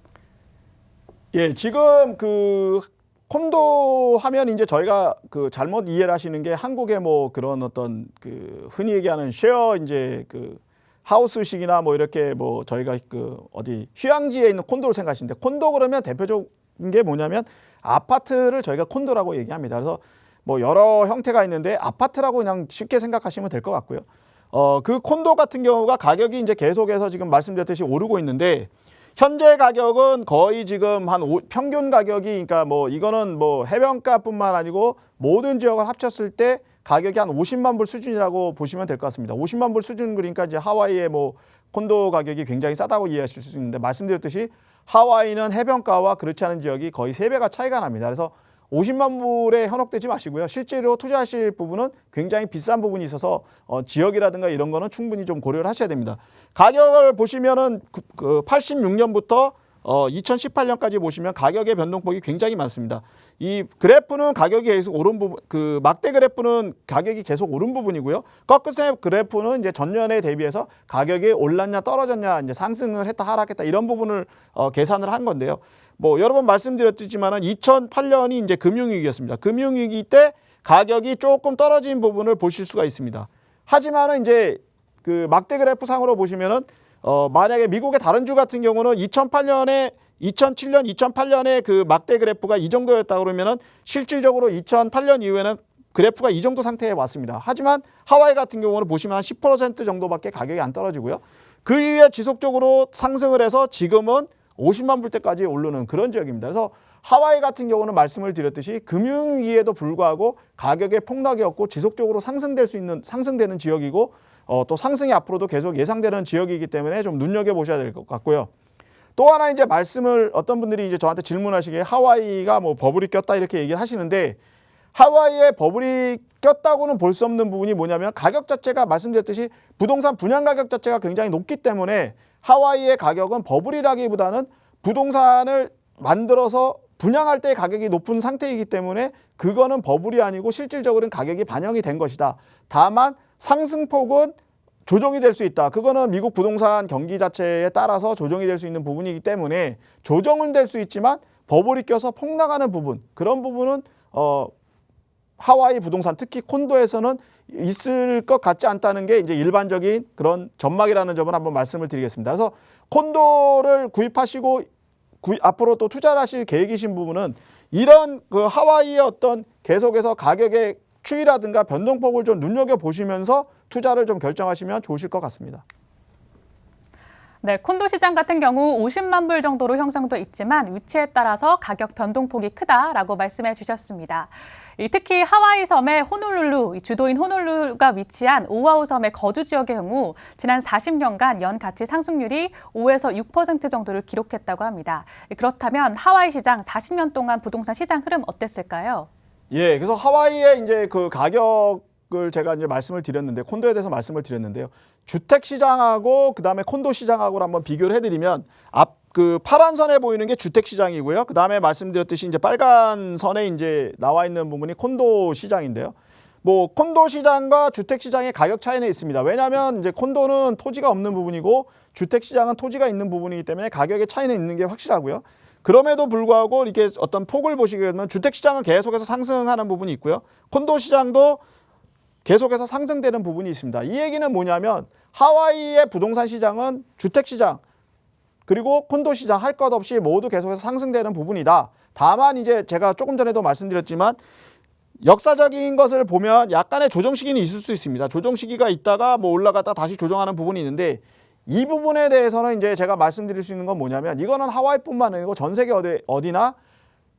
예, 지금 그 콘도 하면 이제 저희가 그 잘못 이해를 하시는 게, 한국의 뭐 그런 어떤 그 흔히 얘기하는 쉐어 이제 그 하우스식이나 뭐 이렇게 뭐 저희가 그 어디 휴양지에 있는 콘도를 생각하시는데, 콘도 그러면 대표적인 게 뭐냐면 아파트를 저희가 콘도라고 얘기합니다. 그래서 뭐 여러 형태가 있는데 아파트라고 그냥 쉽게 생각하시면 될 것 같고요. 그 콘도 같은 경우가 가격이 이제 계속해서 지금 말씀드렸듯이 오르고 있는데, 현재 가격은 거의 지금 평균 가격이, 그러니까 뭐 이거는 뭐 해변가뿐만 아니고 모든 지역을 합쳤을 때 가격이 한 50만 불 수준이라고 보시면 될 것 같습니다. 50만 불 수준, 그러니까 이제 하와이의 뭐 콘도 가격이 굉장히 싸다고 이해하실 수 있는데, 말씀드렸듯이 하와이는 해변가와 그렇지 않은 지역이 거의 3배가 차이가 납니다. 그래서 50만 불에 현혹되지 마시고요. 실제로 투자하실 부분은 굉장히 비싼 부분이 있어서 지역이라든가 이런 거는 충분히 좀 고려를 하셔야 됩니다. 가격을 보시면은 86년부터 2018년까지 보시면 가격의 변동폭이 굉장히 많습니다. 이 그래프는 가격이 계속 오른 부분, 그 막대 그래프는 가격이 계속 오른 부분이고요. 꺾으세 그래프는 이제 전년에 대비해서 가격이 올랐냐 떨어졌냐, 이제 상승을 했다 하락했다 이런 부분을 계산을 한 건데요. 뭐 여러 번 말씀드렸지만은 2008년이 이제 금융위기였습니다. 금융위기 때 가격이 조금 떨어진 부분을 보실 수가 있습니다. 하지만은 이제 그 막대 그래프 상으로 보시면은 만약에 미국의 다른 주 같은 경우는 2008년에 2007년, 2008년에 그 막대 그래프가 이 정도였다 그러면은 실질적으로 2008년 이후에는 그래프가 이 정도 상태에 왔습니다. 하지만 하와이 같은 경우는 보시면 한 10% 정도밖에 가격이 안 떨어지고요. 그 이후에 지속적으로 상승을 해서 지금은 50만 불대까지 오르는 그런 지역입니다. 그래서 하와이 같은 경우는 말씀을 드렸듯이 금융위기에도 불구하고 가격의 폭락이 없고 지속적으로 상승되는 지역이고 또 상승이 앞으로도 계속 예상되는 지역이기 때문에 좀 눈여겨보셔야 될 것 같고요. 또 하나 이제 말씀을 어떤 분들이 이제 저한테 질문하시기에 하와이가 뭐 버블이 꼈다 이렇게 얘기를 하시는데 하와이에 버블이 꼈다고는 볼 수 없는 부분이 뭐냐면 가격 자체가 말씀드렸듯이 부동산 분양 가격 자체가 굉장히 높기 때문에 하와이의 가격은 버블이라기보다는 부동산을 만들어서 분양할 때 가격이 높은 상태이기 때문에 그거는 버블이 아니고 실질적으로는 가격이 반영이 된 것이다. 다만 상승폭은 조정이 될 수 있다. 그거는 미국 부동산 경기 자체에 따라서 조정이 될 수 있는 부분이기 때문에 조정은 될 수 있지만 버블이 껴서 폭락하는 부분, 그런 부분은 하와이 부동산 특히 콘도에서는 있을 것 같지 않다는 게 이제 일반적인 그런 전망이라는 점을 한번 말씀을 드리겠습니다. 그래서 콘도를 구입하시고 앞으로 또 투자를 하실 계획이신 부분은 이런 그 하와이의 어떤 계속해서 가격의 추이라든가 변동폭을 좀 눈여겨보시면서 투자를 좀 결정하시면 좋으실 것 같습니다. 네, 콘도 시장 같은 경우 50만 불 정도로 형성돼 있지만 위치에 따라서 가격 변동폭이 크다라고 말씀해 주셨습니다. 특히 하와이 섬의 호놀룰루, 주도인 호놀룰루가 위치한 오아후 섬의 거주 지역의 경우 지난 40년간 연 가치 상승률이 5에서 6% 정도를 기록했다고 합니다. 그렇다면 하와이 시장 40년 동안 부동산 시장 흐름 어땠을까요? 예, 그래서 하와이의 이제 그 가격을 제가 이제 말씀을 드렸는데 콘도에 대해서 말씀을 드렸는데요. 주택 시장하고 그다음에 콘도 시장하고 한번 비교를 해드리면 그 파란 선에 보이는 게 주택 시장이고요. 그다음에 말씀드렸듯이 이제 빨간 선에 이제 나와 있는 부분이 콘도 시장인데요. 뭐 콘도 시장과 주택 시장의 가격 차이는 있습니다. 왜냐하면 이제 콘도는 토지가 없는 부분이고 주택 시장은 토지가 있는 부분이기 때문에 가격의 차이는 있는 게 확실하고요. 그럼에도 불구하고 이렇게 어떤 폭을 보시게 되면 주택 시장은 계속해서 상승하는 부분이 있고요. 콘도 시장도 계속해서 상승되는 부분이 있습니다. 이 얘기는 뭐냐면 하와이의 부동산 시장은 주택 시장 그리고 콘도 시장 할 것 없이 모두 계속해서 상승되는 부분이다. 다만 이제 제가 조금 전에도 말씀드렸지만 역사적인 것을 보면 약간의 조정 시기는 있을 수 있습니다. 조정 시기가 있다가 뭐 올라갔다 다시 조정하는 부분이 있는데 이 부분에 대해서는 이제 제가 말씀드릴 수 있는 건 뭐냐면 이거는 하와이뿐만 아니고 전 세계 어디나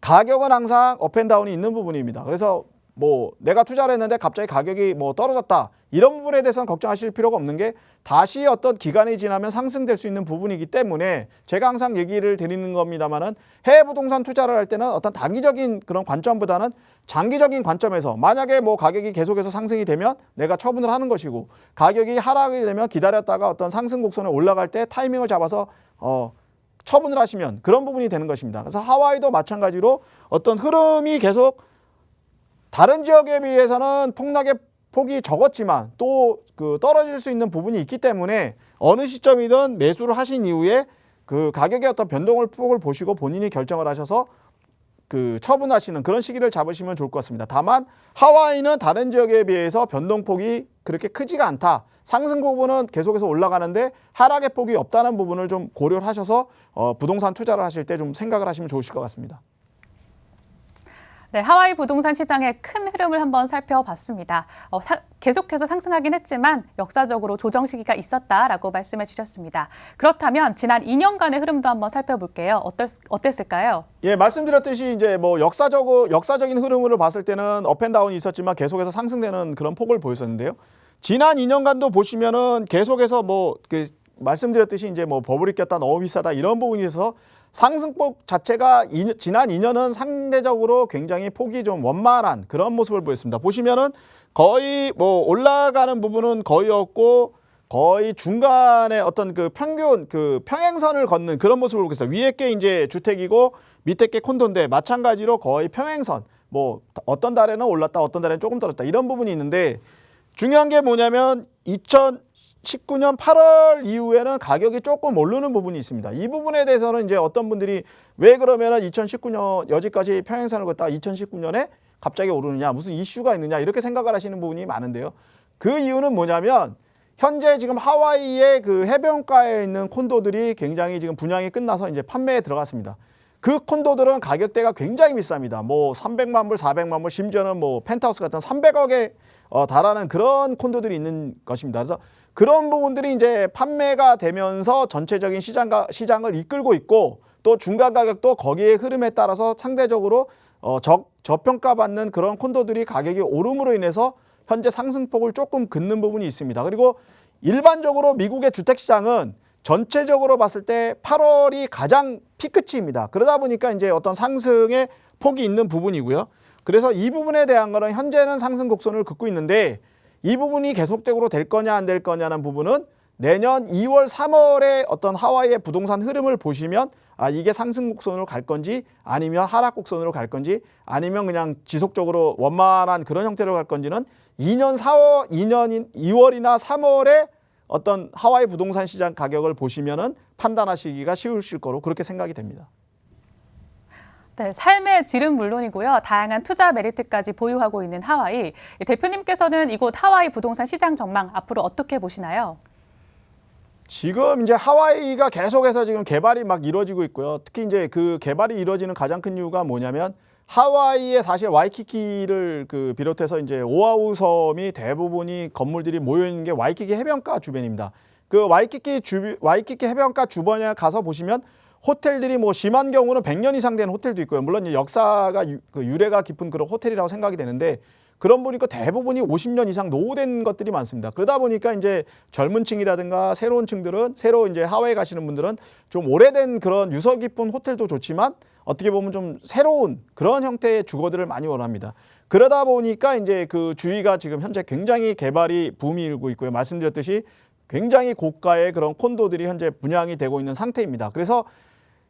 가격은 항상 업앤다운이 있는 부분입니다. 그래서 뭐 내가 투자를 했는데 갑자기 가격이 뭐 떨어졌다 이런 부분에 대해서는 걱정하실 필요가 없는 게 다시 어떤 기간이 지나면 상승될 수 있는 부분이기 때문에 제가 항상 얘기를 드리는 겁니다만은 해외 부동산 투자를 할 때는 어떤 단기적인 그런 관점보다는 장기적인 관점에서 만약에 뭐 가격이 계속해서 상승이 되면 내가 처분을 하는 것이고 가격이 하락이 되면 기다렸다가 어떤 상승 곡선에 올라갈 때 타이밍을 잡아서 처분을 하시면 그런 부분이 되는 것입니다. 그래서 하와이도 마찬가지로 어떤 흐름이 계속 다른 지역에 비해서는 폭락의 폭이 적었지만 또 그 떨어질 수 있는 부분이 있기 때문에 어느 시점이든 매수를 하신 이후에 그 가격의 어떤 변동을 폭을 보시고 본인이 결정을 하셔서 그 처분하시는 그런 시기를 잡으시면 좋을 것 같습니다. 다만 하와이는 다른 지역에 비해서 변동폭이 그렇게 크지가 않다. 상승 부분은 계속해서 올라가는데 하락의 폭이 없다는 부분을 좀 고려를 하셔서 부동산 투자를 하실 때 좀 생각을 하시면 좋으실 것 같습니다. 네, 하와이 부동산 시장의 큰 흐름을 한번 살펴봤습니다. 계속해서 상승하긴 했지만 역사적으로 조정 시기가 있었다라고 말씀해 주셨습니다. 그렇다면 지난 2년간의 흐름도 한번 살펴볼게요. 어땠을까요? 예, 말씀드렸듯이 이제 뭐 역사적인 흐름으로 봤을 때는 업앤다운이 있었지만 계속해서 상승되는 그런 폭을 보였었는데요. 지난 2년간도 보시면은 계속해서 뭐 말씀드렸듯이 이제 뭐 버블이 꼈다 너무 비싸다 이런 부분에서 상승폭 자체가 지난 2년은 상대적으로 굉장히 폭이 좀 원만한 그런 모습을 보였습니다. 보시면은 거의 뭐 올라가는 부분은 거의 없고 거의 중간에 어떤 그 평균 그 평행선을 걷는 그런 모습을 보겠어요. 위에 게 이제 주택이고 밑에 게 콘도인데 마찬가지로 거의 평행선. 뭐 어떤 달에는 올랐다 어떤 달에는 조금 떨어졌다 이런 부분이 있는데 중요한 게 뭐냐면 2019년 8월 이후에는 가격이 조금 오르는 부분이 있습니다. 이 부분에 대해서는 이제 어떤 분들이 왜 그러면은 2019년 여지까지 평행선을 걷다가 2019년에 갑자기 오르느냐 무슨 이슈가 있느냐 이렇게 생각을 하시는 부분이 많은데요. 그 이유는 뭐냐면 현재 지금 하와이의 그 해변가에 있는 콘도들이 굉장히 지금 분양이 끝나서 이제 판매에 들어갔습니다. 그 콘도들은 가격대가 굉장히 비쌉니다. 뭐 300만 불, 400만 불, 심지어는 뭐 펜트하우스 같은 300억에 달하는 그런 콘도들이 있는 것입니다. 그래서 그런 부분들이 이제 판매가 되면서 전체적인 시장을 이끌고 있고, 또 중간 가격도 거기에 흐름에 따라서 상대적으로 저평가받는 그런 콘도들이 가격이 오름으로 인해서 현재 상승폭을 조금 긋는 부분이 있습니다. 그리고 일반적으로 미국의 주택시장은 전체적으로 봤을 때 8월이 가장 피크치입니다. 그러다 보니까 이제 어떤 상승의 폭이 있는 부분이고요. 그래서 이 부분에 대한 거는 현재는 상승 곡선을 긋고 있는데, 이 부분이 계속적으로 될 거냐 안 될 거냐는 부분은 내년 2월, 3월에 어떤 하와이의 부동산 흐름을 보시면 이게 상승 곡선으로 갈 건지, 아니면 하락 곡선으로 갈 건지, 아니면 그냥 지속적으로 원만한 그런 형태로 갈 건지는 2년 2월이나 3월에 어떤 하와이 부동산 시장 가격을 보시면은 판단하시기가 쉬우실 거로 그렇게 생각이 됩니다. 네, 삶의 질은 물론이고요. 다양한 투자 메리트까지 보유하고 있는 하와이. 대표님께서는 이곳 하와이 부동산 시장 전망 앞으로 어떻게 보시나요? 지금 이제 하와이가 계속해서 지금 개발이 막 이루어지고 있고요. 특히 이제 그 개발이 이루어지는 가장 큰 이유가 뭐냐면, 하와이에 사실 와이키키를 비롯해서 이제 오아후 섬이 대부분이 건물들이 모여 있는 게 와이키키 해변가 주변입니다. 그 와이키키 해변가 주변에 가서 보시면 호텔들이 뭐 심한 경우는 100년 이상 된 호텔도 있고요. 물론 이제 역사가 유래가 깊은 그런 호텔이라고 생각이 되는데, 그런 보니까 대부분이 50년 이상 노후된 것들이 많습니다. 그러다 보니까 이제 젊은 층이라든가 새로운 층들은, 새로 이제 하와이 가시는 분들은 좀 오래된 그런 유서 깊은 호텔도 좋지만 어떻게 보면 좀 새로운 그런 형태의 주거들을 많이 원합니다. 그러다 보니까 이제 그 주위가 지금 현재 굉장히 개발이 붐이 일고 있고요. 말씀드렸듯이 굉장히 고가의 그런 콘도들이 현재 분양이 되고 있는 상태입니다. 그래서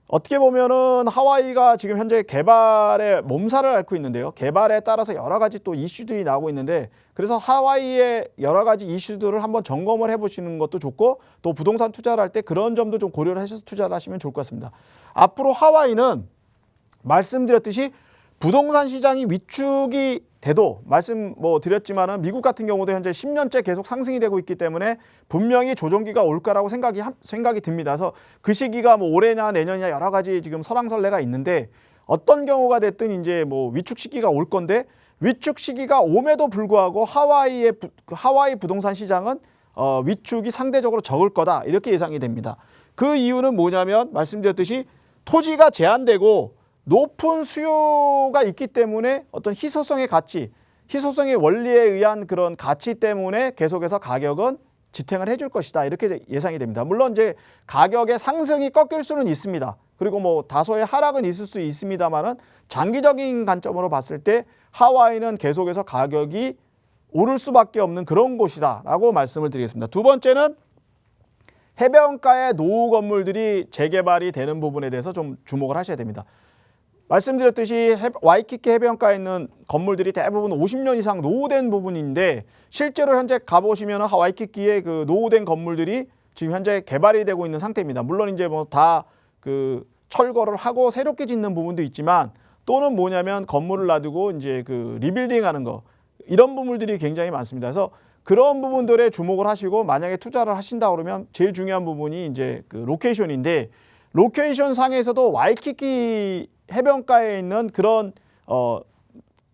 어떻게 보면은 하와이가 지금 현재 개발에 몸살을 앓고 있는데요. 개발에 따라서 여러 가지 또 이슈들이 나오고 있는데, 그래서 하와이의 여러 가지 이슈들을 한번 점검을 해보시는 것도 좋고, 또 부동산 투자를 할 때 그런 점도 좀 고려를 하셔서 투자를 하시면 좋을 것 같습니다. 앞으로 하와이는 말씀드렸듯이 부동산 시장이 위축이 돼도, 말씀 드렸지만은 미국 같은 경우도 현재 10년째 계속 상승이 되고 있기 때문에 분명히 조정기가 올 거라고 생각이 듭니다. 그래서 그 시기가 뭐 올해냐 내년이냐 여러 가지 지금 설왕설래가 있는데, 어떤 경우가 됐든 이제 뭐 위축 시기가 올 건데, 위축 시기가 옴에도 불구하고 하와이 부동산 시장은 위축이 상대적으로 적을 거다, 이렇게 예상이 됩니다. 그 이유는 뭐냐면, 말씀드렸듯이 토지가 제한되고 높은 수요가 있기 때문에 어떤 희소성의 가치, 희소성의 원리에 의한 그런 가치 때문에 계속해서 가격은 지탱을 해줄 것이다, 이렇게 예상이 됩니다. 물론 이제 가격의 상승이 꺾일 수는 있습니다. 그리고 뭐 다소의 하락은 있을 수 있습니다만은, 장기적인 관점으로 봤을 때 하와이는 계속해서 가격이 오를 수밖에 없는 그런 곳이다라고 말씀을 드리겠습니다. 두 번째는 해변가의 노후 건물들이 재개발이 되는 부분에 대해서 좀 주목을 하셔야 됩니다. 말씀드렸듯이 와이키키 해변가에 있는 건물들이 대부분 50년 이상 노후된 부분인데, 실제로 현재 가보시면 와이키키의 그 노후된 건물들이 지금 현재 개발이 되고 있는 상태입니다. 물론 이제 뭐 다 그 철거를 하고 새롭게 짓는 부분도 있지만, 또는 뭐냐면 건물을 놔두고 이제 그 리빌딩 하는 거, 이런 부분들이 굉장히 많습니다. 그래서 그런 부분들에 주목을 하시고, 만약에 투자를 하신다 그러면 제일 중요한 부분이 이제 그 로케이션인데, 로케이션 상에서도 와이키키 해변가에 있는 그런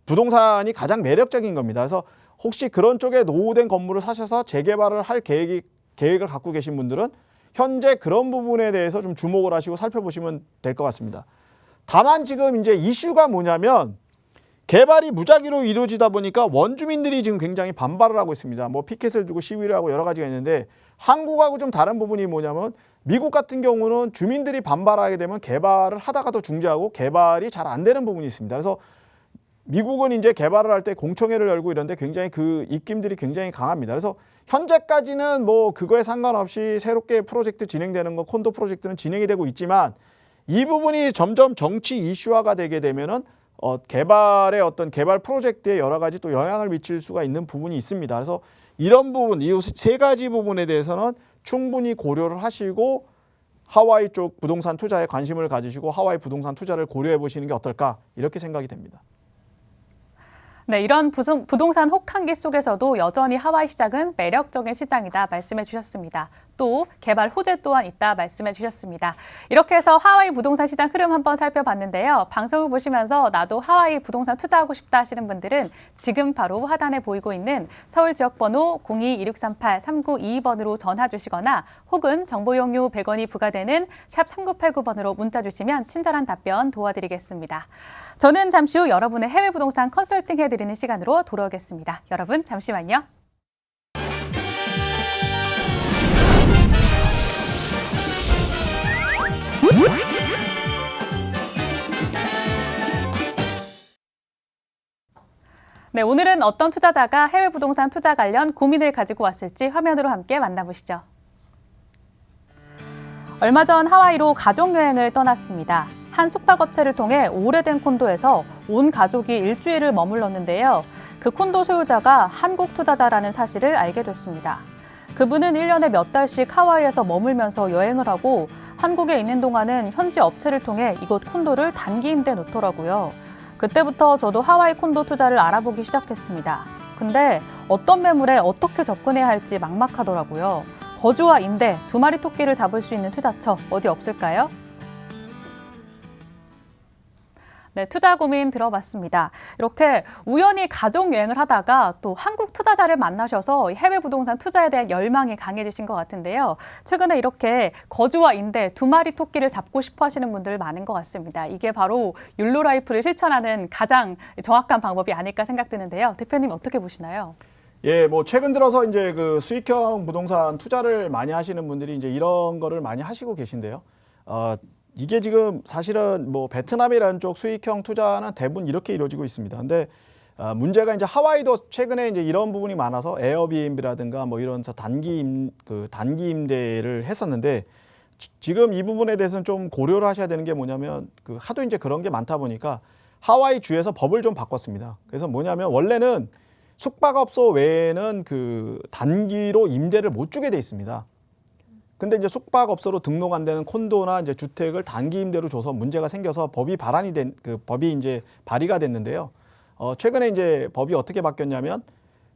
부동산이 가장 매력적인 겁니다. 그래서 혹시 그런 쪽에 노후된 건물을 사셔서 재개발을 할 계획을 갖고 계신 분들은 현재 그런 부분에 대해서 좀 주목을 하시고 살펴보시면 될 것 같습니다. 다만 지금 이제 이슈가 뭐냐면, 개발이 무작위로 이루어지다 보니까 원주민들이 지금 굉장히 반발을 하고 있습니다. 뭐 피켓을 두고 시위를 하고 여러 가지가 있는데, 한국하고 좀 다른 부분이 뭐냐면, 미국 같은 경우는 주민들이 반발하게 되면 개발을 하다가도 중지하고 개발이 잘 안 되는 부분이 있습니다. 그래서 미국은 이제 개발을 할 때 공청회를 열고 이런데 굉장히 그 입김들이 굉장히 강합니다. 그래서 현재까지는 뭐 그거에 상관없이 새롭게 프로젝트 진행되는 거, 콘도 프로젝트는 진행이 되고 있지만, 이 부분이 점점 정치 이슈화가 되게 되면은 개발의 어떤 개발 프로젝트에 여러 가지 또 영향을 미칠 수가 있는 부분이 있습니다. 그래서 이런 부분, 이 세 가지 부분에 대해서는 충분히 고려를 하시고 하와이 쪽 부동산 투자에 관심을 가지시고 하와이 부동산 투자를 고려해 보시는 게 어떨까, 이렇게 생각이 됩니다. 네, 이런 부동산 혹한기 속에서도 여전히 하와이 시장은 매력적인 시장이다 말씀해 주셨습니다. 또 개발 호재 또한 있다 말씀해 주셨습니다. 이렇게 해서 하와이 부동산 시장 흐름 한번 살펴봤는데요. 방송을 보시면서 나도 하와이 부동산 투자하고 싶다 하시는 분들은 지금 바로 하단에 보이고 있는 서울 지역번호 02-2638-3922번으로 전화 주시거나 혹은 정보 이용료 100원이 부과되는 샵 3989번으로 문자 주시면 친절한 답변 도와드리겠습니다. 저는 잠시 후 여러분의 해외 부동산 컨설팅 해드리는 시간으로 돌아오겠습니다. 여러분 잠시만요. 네, 오늘은 어떤 투자자가 해외 부동산 투자 관련 고민을 가지고 왔을지 화면으로 함께 만나보시죠. 얼마 전 하와이로 가족여행을 떠났습니다. 한 숙박업체를 통해 오래된 콘도에서 온 가족이 일주일을 머물렀는데요. 그 콘도 소유자가 한국 투자자라는 사실을 알게 됐습니다. 그분은 1년에 몇 달씩 하와이에서 머물면서 여행을 하고 한국에 있는 동안은 현지 업체를 통해 이곳 콘도를 단기 임대 놓더라고요. 그때부터 저도 하와이 콘도 투자를 알아보기 시작했습니다. 근데 어떤 매물에 어떻게 접근해야 할지 막막하더라고요. 거주와 임대, 두 마리 토끼를 잡을 수 있는 투자처 어디 없을까요? 네, 투자 고민 들어봤습니다. 이렇게 우연히 가족 여행을 하다가 또 한국 투자자를 만나셔서 해외 부동산 투자에 대한 열망이 강해지신 것 같은데요. 최근에 이렇게 거주와 임대 두 마리 토끼를 잡고 싶어 하시는 분들 많은 것 같습니다. 이게 바로 율로 라이프를 실천하는 가장 정확한 방법이 아닐까 생각드는데요. 대표님 어떻게 보시나요? 예, 뭐 최근 들어서 이제 그 수익형 부동산 투자를 많이 하시는 분들이 이제 이런 거를 많이 하시고 계신데요. 이게 지금 사실은 뭐 베트남이라는 쪽 수익형 투자는 대부분 이렇게 이루어지고 있습니다. 근데 문제가 이제 하와이도 최근에 이제 이런 부분이 많아서 에어비앤비라든가 뭐 이런 단기 임대를 했었는데 지금 이 부분에 대해서는 좀 고려를 하셔야 되는 게 뭐냐면 그 하도 이제 그런 게 많다 보니까 하와이 주에서 법을 좀 바꿨습니다. 그래서 뭐냐면 원래는 숙박업소 외에는 그 단기로 임대를 못 주게 돼 있습니다. 근데 이제 숙박업소로 등록 안 되는 콘도나 이제 주택을 단기 임대로 줘서 문제가 생겨서 법이 법이 이제 발의가 됐는데요. 최근에 이제 법이 어떻게 바뀌었냐면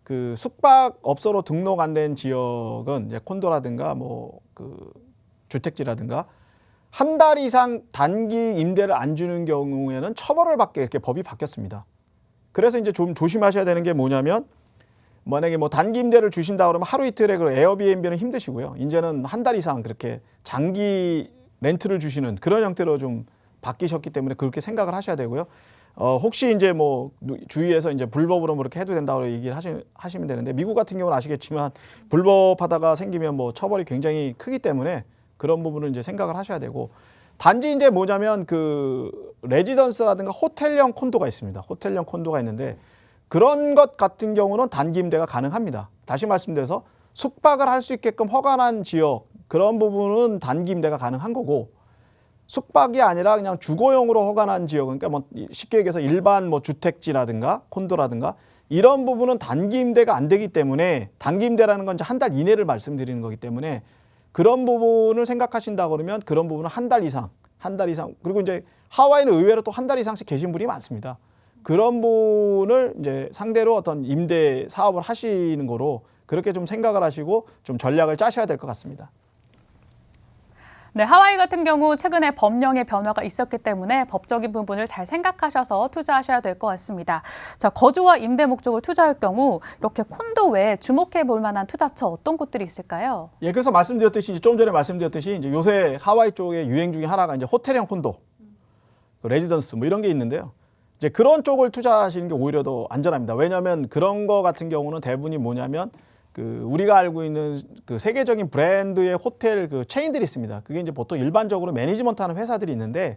그 숙박업소로 등록 안 된 지역은 이제 콘도라든가 뭐 그 주택지라든가 한 달 이상 단기 임대를 안 주는 경우에는 처벌을 받게 이렇게 법이 바뀌었습니다. 그래서 이제 좀 조심하셔야 되는 게 뭐냐면 만약에 뭐 단기 임대를 주신다 그러면 하루 이틀에 그 에어비앤비는 힘드시고요. 이제는 한 달 이상 그렇게 장기 렌트를 주시는 그런 형태로 좀 바뀌셨기 때문에 그렇게 생각을 하셔야 되고요. 혹시 이제 뭐 주위에서 이제 불법으로 뭐 이렇게 해도 된다고 얘기를 하시면 되는데 미국 같은 경우는 아시겠지만 불법하다가 생기면 뭐 처벌이 굉장히 크기 때문에 그런 부분을 이제 생각을 하셔야 되고 단지 이제 뭐냐면 그 레지던스라든가 호텔형 콘도가 있습니다. 호텔형 콘도가 있는데 그런 것 같은 경우는 단기 임대가 가능합니다. 다시 말씀드려서 숙박을 할 수 있게끔 허가난 지역 그런 부분은 단기 임대가 가능한 거고 숙박이 아니라 그냥 주거용으로 허가난 지역 그러니까 뭐 쉽게 얘기해서 일반 뭐 주택지라든가 콘도라든가 이런 부분은 단기 임대가 안 되기 때문에 단기 임대라는 건 이제 한 달 이내를 말씀드리는 거기 때문에 그런 부분을 생각하신다 그러면 그런 부분은 한 달 이상 그리고 이제 하와이는 의외로 또 한 달 이상씩 계신 분이 많습니다. 그런 분을 이제 상대로 어떤 임대 사업을 하시는 거로 그렇게 좀 생각을 하시고 좀 전략을 짜셔야 될 것 같습니다. 네, 하와이 같은 경우 최근에 법령의 변화가 있었기 때문에 법적인 부분을 잘 생각하셔서 투자하셔야 될 것 같습니다. 자, 거주와 임대 목적을 투자할 경우 이렇게 콘도 외에 주목해 볼 만한 투자처 어떤 곳들이 있을까요? 예, 그래서 말씀드렸듯이 좀 전에 말씀드렸듯이 이제 요새 하와이 쪽에 유행 중에 하나가 이제 호텔형 콘도, 레지던스 뭐 이런 게 있는데요. 이제 그런 쪽을 투자하시는 게 오히려 더 안전합니다. 왜냐하면 그런 거 같은 경우는 대부분이 뭐냐면 그 우리가 알고 있는 그 세계적인 브랜드의 호텔 그 체인들이 있습니다. 그게 이제 보통 일반적으로 매니지먼트하는 회사들이 있는데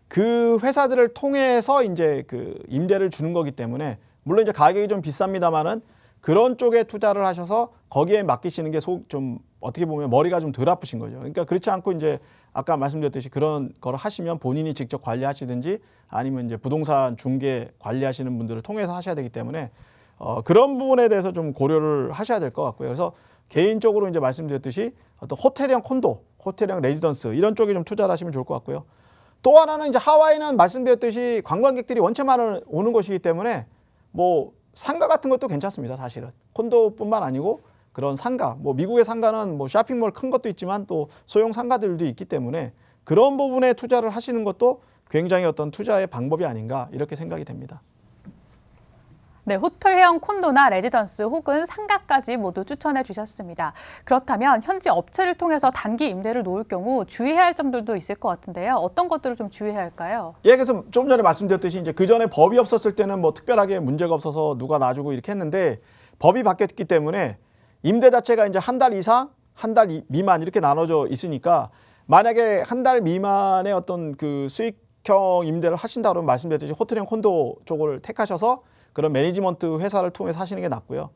그 회사들을 통해서 이제 그 임대를 주는 거기 때문에 물론 이제 가격이 좀 비쌉니다만은 그런 쪽에 투자를 하셔서 거기에 맡기시는 게 좀 어떻게 보면 머리가 좀 덜 아프신 거죠. 그러니까 그렇지 않고 이제 아까 말씀드렸듯이 그런 걸 하시면 본인이 직접 관리하시든지 아니면 이제 부동산 중개 관리하시는 분들을 통해서 하셔야 되기 때문에 그런 부분에 대해서 좀 고려를 하셔야 될 것 같고요. 그래서 개인적으로 이제 말씀드렸듯이 어떤 호텔형 콘도, 호텔형 레지던스 이런 쪽에 좀 투자를 하시면 좋을 것 같고요. 또 하나는 이제 하와이는 말씀드렸듯이 관광객들이 원체 많이 오는 곳이기 때문에 뭐 상가 같은 것도 괜찮습니다. 사실은 콘도뿐만 아니고 그런 상가, 뭐 미국의 상가는 뭐 쇼핑몰 큰 것도 있지만 또 소형 상가들도 있기 때문에 그런 부분에 투자를 하시는 것도 굉장히 어떤 투자의 방법이 아닌가 이렇게 생각이 됩니다. 네, 호텔형 콘도나 레지던스 혹은 상가까지 모두 추천해 주셨습니다. 그렇다면 현지 업체를 통해서 단기 임대를 놓을 경우 주의해야 할 점들도 있을 것 같은데요. 어떤 것들을 좀 주의해야 할까요? 예, 그래서 조금 전에 말씀드렸듯이 이제 그 전에 법이 없었을 때는 뭐 특별하게 문제가 없어서 누가 놔주고 이렇게 했는데 법이 바뀌었기 때문에 임대 자체가 이제 한 달 이상, 한 달 미만 이렇게 나눠져 있으니까 만약에 한 달 미만의 어떤 그 수익형 임대를 하신다 그러면 말씀드렸듯이 호텔형 콘도 쪽을 택하셔서 그런 매니지먼트 회사를 통해서 하시는 게 낫고요.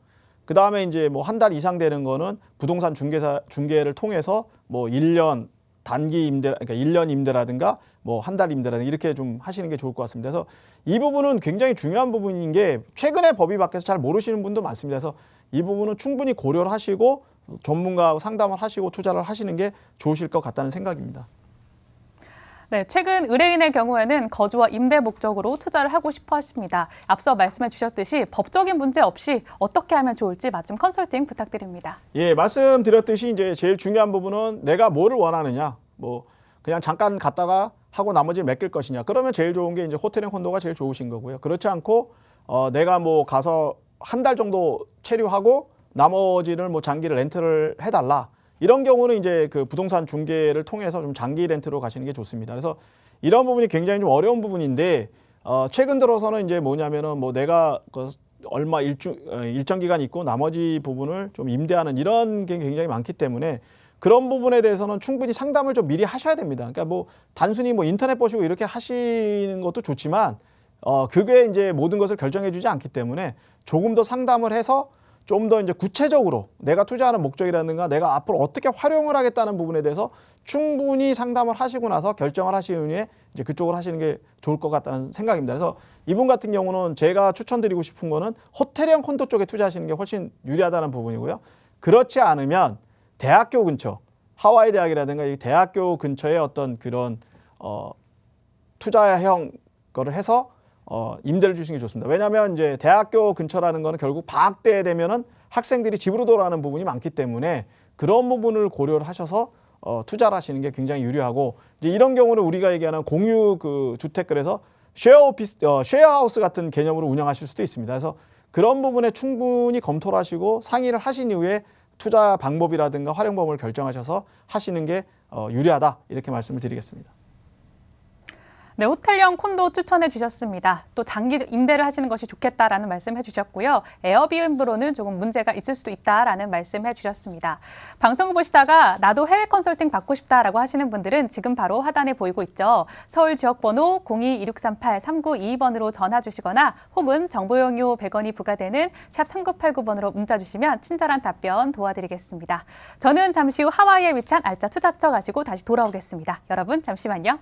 그 다음에 이제 뭐 한 달 이상 되는 거는 부동산 중개를 통해서 뭐 1년 단기 임대, 그러니까 1년 임대라든가 뭐 한 달 임대라든가 이렇게 좀 하시는 게 좋을 것 같습니다. 그래서 이 부분은 굉장히 중요한 부분인 게 최근에 법이 바뀌어서 잘 모르시는 분도 많습니다. 그래서 이 부분은 충분히 고려를 하시고 전문가하고 상담을 하시고 투자를 하시는 게 좋으실 것 같다는 생각입니다. 네, 최근 의뢰인의 경우에는 거주와 임대 목적으로 투자를 하고 싶어 하십니다. 앞서 말씀해 주셨듯이 법적인 문제 없이 어떻게 하면 좋을지 맞춤 컨설팅 부탁드립니다. 예, 말씀드렸듯이 이제 제일 중요한 부분은 내가 뭐를 원하느냐, 뭐 그냥 잠깐 갔다가 하고 나머지 맡길 것이냐. 그러면 제일 좋은 게 이제 호텔형 콘도가 제일 좋으신 거고요. 그렇지 않고 내가 뭐 가서 한 달 정도 체류하고 나머지를 뭐 장기를 렌트를 해달라. 이런 경우는 이제 그 부동산 중개를 통해서 좀 장기 렌트로 가시는 게 좋습니다. 그래서 이런 부분이 굉장히 좀 어려운 부분인데 최근 들어서는 이제 뭐냐면은 뭐 내가 그 얼마 일정 기간 있고 나머지 부분을 좀 임대하는 이런 게 굉장히 많기 때문에 그런 부분에 대해서는 충분히 상담을 좀 미리 하셔야 됩니다. 그러니까 뭐 단순히 뭐 인터넷 보시고 이렇게 하시는 것도 좋지만 그게 이제 모든 것을 결정해 주지 않기 때문에 조금 더 상담을 해서 좀 더 이제 구체적으로 내가 투자하는 목적이라든가 내가 앞으로 어떻게 활용을 하겠다는 부분에 대해서 충분히 상담을 하시고 나서 결정을 하신 후에 이제 그쪽을 하시는 게 좋을 것 같다는 생각입니다. 그래서 이분 같은 경우는 제가 추천드리고 싶은 거는 호텔형 콘도 쪽에 투자하시는 게 훨씬 유리하다는 부분이고요. 그렇지 않으면 대학교 근처, 하와이 대학이라든가 이 대학교 근처에 어떤 그런 투자형 거를 해서 임대를 주시는 게 좋습니다. 왜냐하면 이제 대학교 근처라는 거는 결국 방학 때 되면은 학생들이 집으로 돌아가는 부분이 많기 때문에 그런 부분을 고려를 하셔서 투자를 하시는 게 굉장히 유리하고 이제 이런 경우는 우리가 얘기하는 공유 그 주택 그래서 쉐어하우스 같은 개념으로 운영하실 수도 있습니다. 그래서 그런 부분에 충분히 검토를 하시고 상의를 하신 이후에 투자 방법이라든가 활용법을 결정하셔서 하시는 게 유리하다 이렇게 말씀을 드리겠습니다. 네, 호텔형 콘도 추천해 주셨습니다. 또 장기 임대를 하시는 것이 좋겠다라는 말씀해 주셨고요. 에어비앤비로는 조금 문제가 있을 수도 있다라는 말씀해 주셨습니다. 방송을 보시다가 나도 해외 컨설팅 받고 싶다라고 하시는 분들은 지금 바로 하단에 보이고 있죠. 서울 지역번호 02-2638-3922번으로 전화 주시거나 혹은 정보용료 100원이 부과되는 샵 3989번으로 문자 주시면 친절한 답변 도와드리겠습니다. 저는 잠시 후 하와이에 위치한 알짜 투자처 가시고 다시 돌아오겠습니다. 여러분 잠시만요.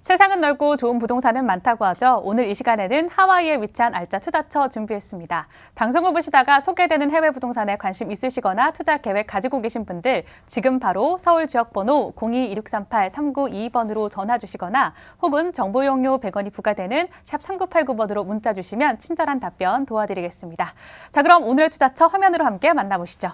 세상은 넓고 좋은 부동산은 많다고 하죠. 오늘 이 시간에는 하와이에 위치한 알짜 투자처 준비했습니다. 방송을 보시다가 소개되는 해외 부동산에 관심 있으시거나 투자 계획 가지고 계신 분들 지금 바로 서울 지역번호 02-2638-3922번으로 전화 주시거나 혹은 정보용료 100원이 부과되는 샵 3989번으로 문자 주시면 친절한 답변 도와드리겠습니다. 자, 그럼 오늘의 투자처 화면으로 함께 만나보시죠.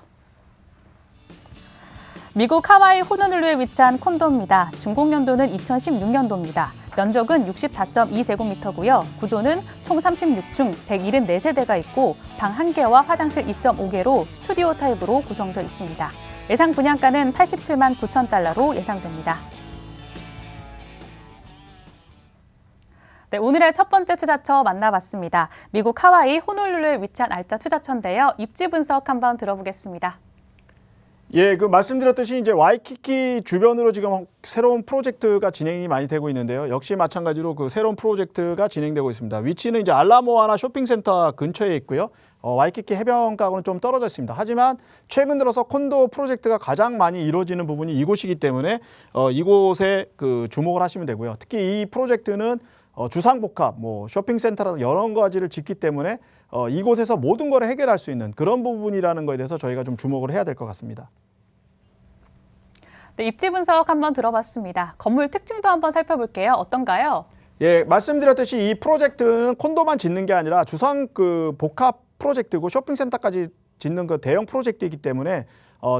미국 하와이 호놀룰루에 위치한 콘도입니다. 준공연도는 2016년도입니다. 면적은 64.2제곱미터고요. 구조는 총 36층 174세대가 있고 방 1개와 화장실 2.5개로 스튜디오 타입으로 구성되어 있습니다. 예상 분양가는 87만 9천 달러로 예상됩니다. 네, 오늘의 첫 번째 투자처 만나봤습니다. 미국 하와이 호놀룰루에 위치한 알짜 투자처인데요. 입지 분석 한번 들어보겠습니다. 예, 그 말씀드렸듯이 이제 와이키키 주변으로 지금 새로운 프로젝트가 진행이 많이 되고 있는데요. 역시 마찬가지로 그 새로운 프로젝트가 진행되고 있습니다. 위치는 이제 알라모아나 쇼핑센터 근처에 있고요. 와이키키 해변가하고는 좀 떨어져 있습니다. 하지만 최근 들어서 콘도 프로젝트가 가장 많이 이루어지는 부분이 이곳이기 때문에 이곳에 그 주목을 하시면 되고요. 특히 이 프로젝트는 주상복합, 뭐 쇼핑센터라든가 여러 가지를 짓기 때문에 이곳에서 모든 걸 해결할 수 있는 그런 부분이라는 거에 대해서 저희가 좀 주목을 해야 될 것 같습니다. 네, 입지 분석 한번 들어봤습니다. 건물 특징도 한번 살펴볼게요. 어떤가요? 예, 말씀드렸듯이 이 프로젝트는 콘도만 짓는 게 아니라 주상 복합 프로젝트고 쇼핑센터까지 짓는 대형 프로젝트이기 때문에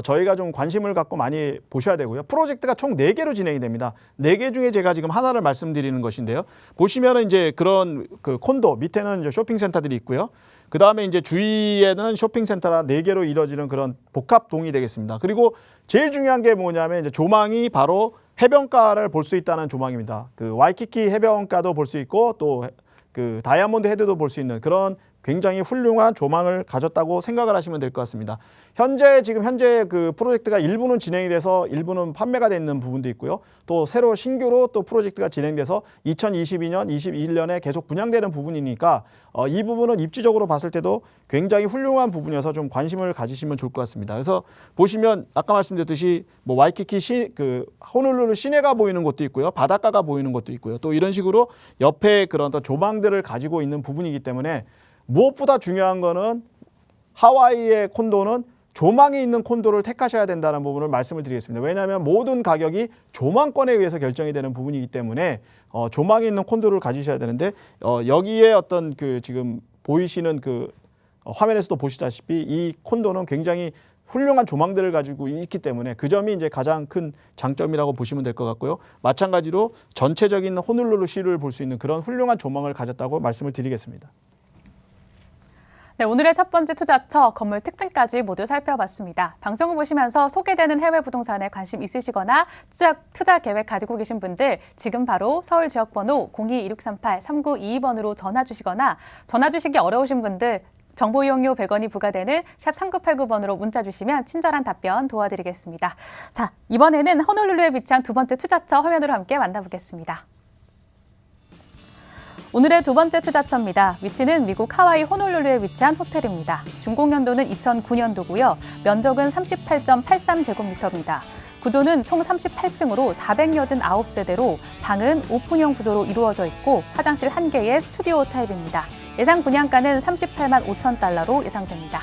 저희가 좀 관심을 갖고 많이 보셔야 되고요. 프로젝트가 총 4개로 진행이 됩니다. 4개 중에 제가 지금 하나를 말씀드리는 것인데요. 보시면은 이제 그런 콘도 밑에는 이제 쇼핑센터들이 있고요. 그 다음에 이제 주위에는 쇼핑센터가 4개로 이루어지는 그런 복합동이 되겠습니다. 그리고 제일 중요한 게 뭐냐면 이제 조망이 바로 해변가를 볼 수 있다는 조망입니다. 와이키키 해변가도 볼 수 있고 또 다이아몬드 헤드도 볼 수 있는 그런 굉장히 훌륭한 조망을 가졌다고 생각을 하시면 될 것 같습니다. 현재 프로젝트가 일부는 진행이 돼서 일부는 판매가 돼 있는 부분도 있고요. 또 새로 신규로 또 프로젝트가 진행돼서 2022년, 21년에 계속 분양되는 부분이니까 이 부분은 입지적으로 봤을 때도 굉장히 훌륭한 부분이어서 좀 관심을 가지시면 좋을 것 같습니다. 그래서 보시면 아까 말씀드렸듯이 뭐 와이키키 호놀룰루 시내가 보이는 곳도 있고요. 바닷가가 보이는 곳도 있고요. 또 이런 식으로 옆에 그런 어떤 조망들을 가지고 있는 부분이기 때문에 무엇보다 중요한 거는 하와이의 콘도는 조망이 있는 콘도를 택하셔야 된다는 부분을 말씀을 드리겠습니다. 왜냐하면 모든 가격이 조망권에 의해서 결정이 되는 부분이기 때문에 조망이 있는 콘도를 가지셔야 되는데 여기에 어떤 지금 보이시는 화면에서도 보시다시피 이 콘도는 굉장히 훌륭한 조망들을 가지고 있기 때문에 그 점이 이제 가장 큰 장점이라고 보시면 될 것 같고요. 마찬가지로 전체적인 호놀룰루 시를 볼 수 있는 그런 훌륭한 조망을 가졌다고 말씀을 드리겠습니다. 네, 오늘의 첫 번째 투자처 건물 특징까지 모두 살펴봤습니다. 방송을 보시면서 소개되는 해외 부동산에 관심 있으시거나 투자 계획 가지고 계신 분들 지금 바로 서울 지역번호 02-2638-3922번으로 전화 주시거나 전화 주시기 어려우신 분들 정보 이용료 100원이 부과되는 샵 3989번으로 문자 주시면 친절한 답변 도와드리겠습니다. 자, 이번에는 호놀룰루에 위치한 두 번째 투자처 화면으로 함께 만나보겠습니다. 오늘의 두 번째 투자처입니다. 위치는 미국 하와이 호놀룰루에 위치한 호텔입니다. 준공연도는 2009년도고요. 면적은 38.83제곱미터입니다. 구조는 총 38층으로 489세대로 방은 오픈형 구조로 이루어져 있고 화장실 1개의 스튜디오 타입입니다. 예상 분양가는 38만 5천 달러로 예상됩니다.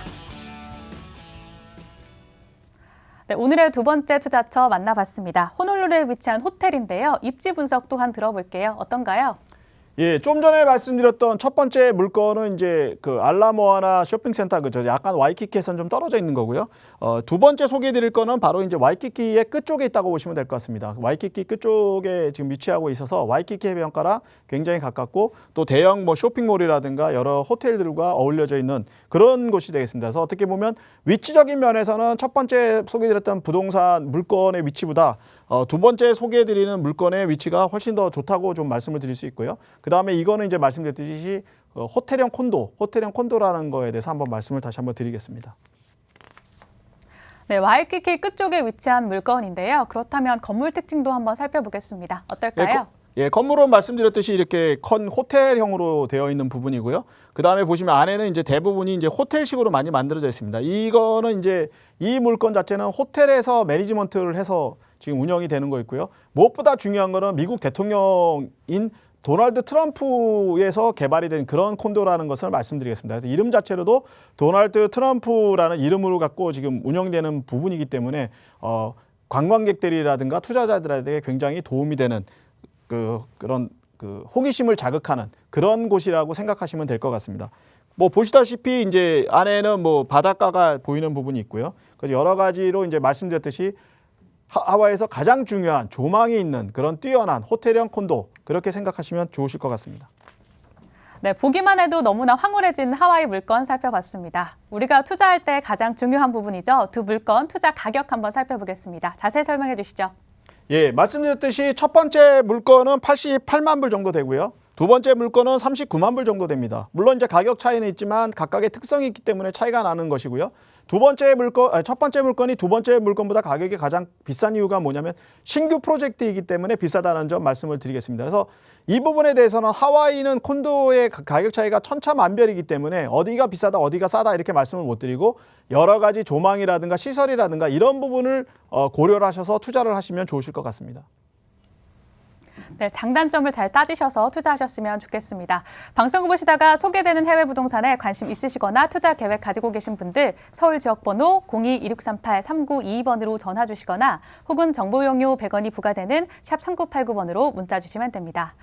네, 오늘의 두 번째 투자처 만나봤습니다. 호놀룰루에 위치한 호텔인데요. 입지 분석 또한 들어볼게요. 어떤가요? 예, 좀 전에 말씀드렸던 첫 번째 물건은 이제 알라모아나 쇼핑센터 약간 와이키키에서는 좀 떨어져 있는 거고요. 두 번째 소개해드릴 거는 바로 이제 와이키키의 끝쪽에 있다고 보시면 될 것 같습니다. 와이키키 끝쪽에 지금 위치하고 있어서 와이키키 해변가랑 굉장히 가깝고 또 대형 쇼핑몰이라든가 여러 호텔들과 어울려져 있는 그런 곳이 되겠습니다. 그래서 어떻게 보면 위치적인 면에서는 첫 번째 소개해드렸던 부동산 물건의 위치보다 두 번째 소개해드리는 물건의 위치가 훨씬 더 좋다고 좀 말씀을 드릴 수 있고요. 그 다음에 이거는 이제 말씀드렸듯이 호텔형 콘도라는 거에 대해서 한번 말씀을 다시 한번 드리겠습니다. 네, 와이키키 끝쪽에 위치한 물건인데요. 그렇다면 건물 특징도 한번 살펴보겠습니다. 어떨까요? 예, 건물은 말씀드렸듯이 이렇게 호텔형으로 되어 있는 부분이고요. 그 다음에 보시면 안에는 이제 대부분이 이제 호텔식으로 많이 만들어져 있습니다. 이거는 이제 이 물건 자체는 호텔에서 매니지먼트를 해서 지금 운영이 되는 거 있고요. 무엇보다 중요한 거는 미국 대통령인 도널드 트럼프에서 개발이 된 그런 콘도라는 것을 말씀드리겠습니다. 그래서 이름 자체로도 도널드 트럼프라는 이름으로 갖고 지금 운영되는 부분이기 때문에 관광객들이라든가 투자자들에게 굉장히 도움이 되는 그런 호기심을 자극하는 그런 곳이라고 생각하시면 될 것 같습니다. 보시다시피 이제 안에는 바닷가가 보이는 부분이 있고요. 그래서 여러 가지로 이제 말씀드렸듯이 하와이에서 가장 중요한 조망이 있는 그런 뛰어난 호텔형 콘도 그렇게 생각하시면 좋으실 것 같습니다. 네, 보기만 해도 너무나 황홀해진 하와이 물건 살펴봤습니다. 우리가 투자할 때 가장 중요한 부분이죠. 두 물건 투자 가격 한번 살펴보겠습니다. 자세히 설명해 주시죠. 예, 말씀드렸듯이 첫 번째 물건은 88만 불 정도 되고요. 두 번째 물건은 39만 불 정도 됩니다. 물론 이제 가격 차이는 있지만 각각의 특성이 있기 때문에 차이가 나는 것이고요. 첫 번째 물건이 두 번째 물건보다 가격이 가장 비싼 이유가 뭐냐면 신규 프로젝트이기 때문에 비싸다는 점 말씀을 드리겠습니다. 그래서 이 부분에 대해서는 하와이는 콘도의 가격 차이가 천차만별이기 때문에 어디가 비싸다 어디가 싸다 이렇게 말씀을 못 드리고 여러 가지 조망이라든가 시설이라든가 이런 부분을 고려를 하셔서 투자를 하시면 좋으실 것 같습니다. 네, 장단점을 잘 따지셔서 투자하셨으면 좋겠습니다. 방송을 보시다가 소개되는 해외 부동산에 관심 있으시거나 투자 계획 가지고 계신 분들 서울 지역번호 02-2638-3922번으로 전화 주시거나 혹은 정보 이용료 100원이 부과되는 샵 3989번으로 문자 주시면 됩니다.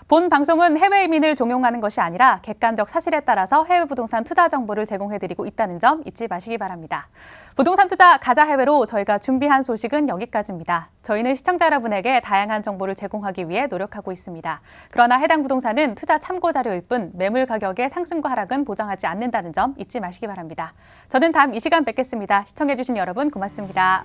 본 방송은 해외 이민을 종용하는 것이 아니라 객관적 사실에 따라서 해외 부동산 투자 정보를 제공해드리고 있다는 점 잊지 마시기 바랍니다. 부동산 투자 가자 해외로 저희가 준비한 소식은 여기까지입니다. 저희는 시청자 여러분에게 다양한 정보를 제공하기 위해 노력하고 있습니다. 그러나 해당 부동산은 투자 참고 자료일 뿐 매물 가격의 상승과 하락은 보장하지 않는다는 점 잊지 마시기 바랍니다. 저는 다음 이 시간 뵙겠습니다. 시청해주신 여러분 고맙습니다.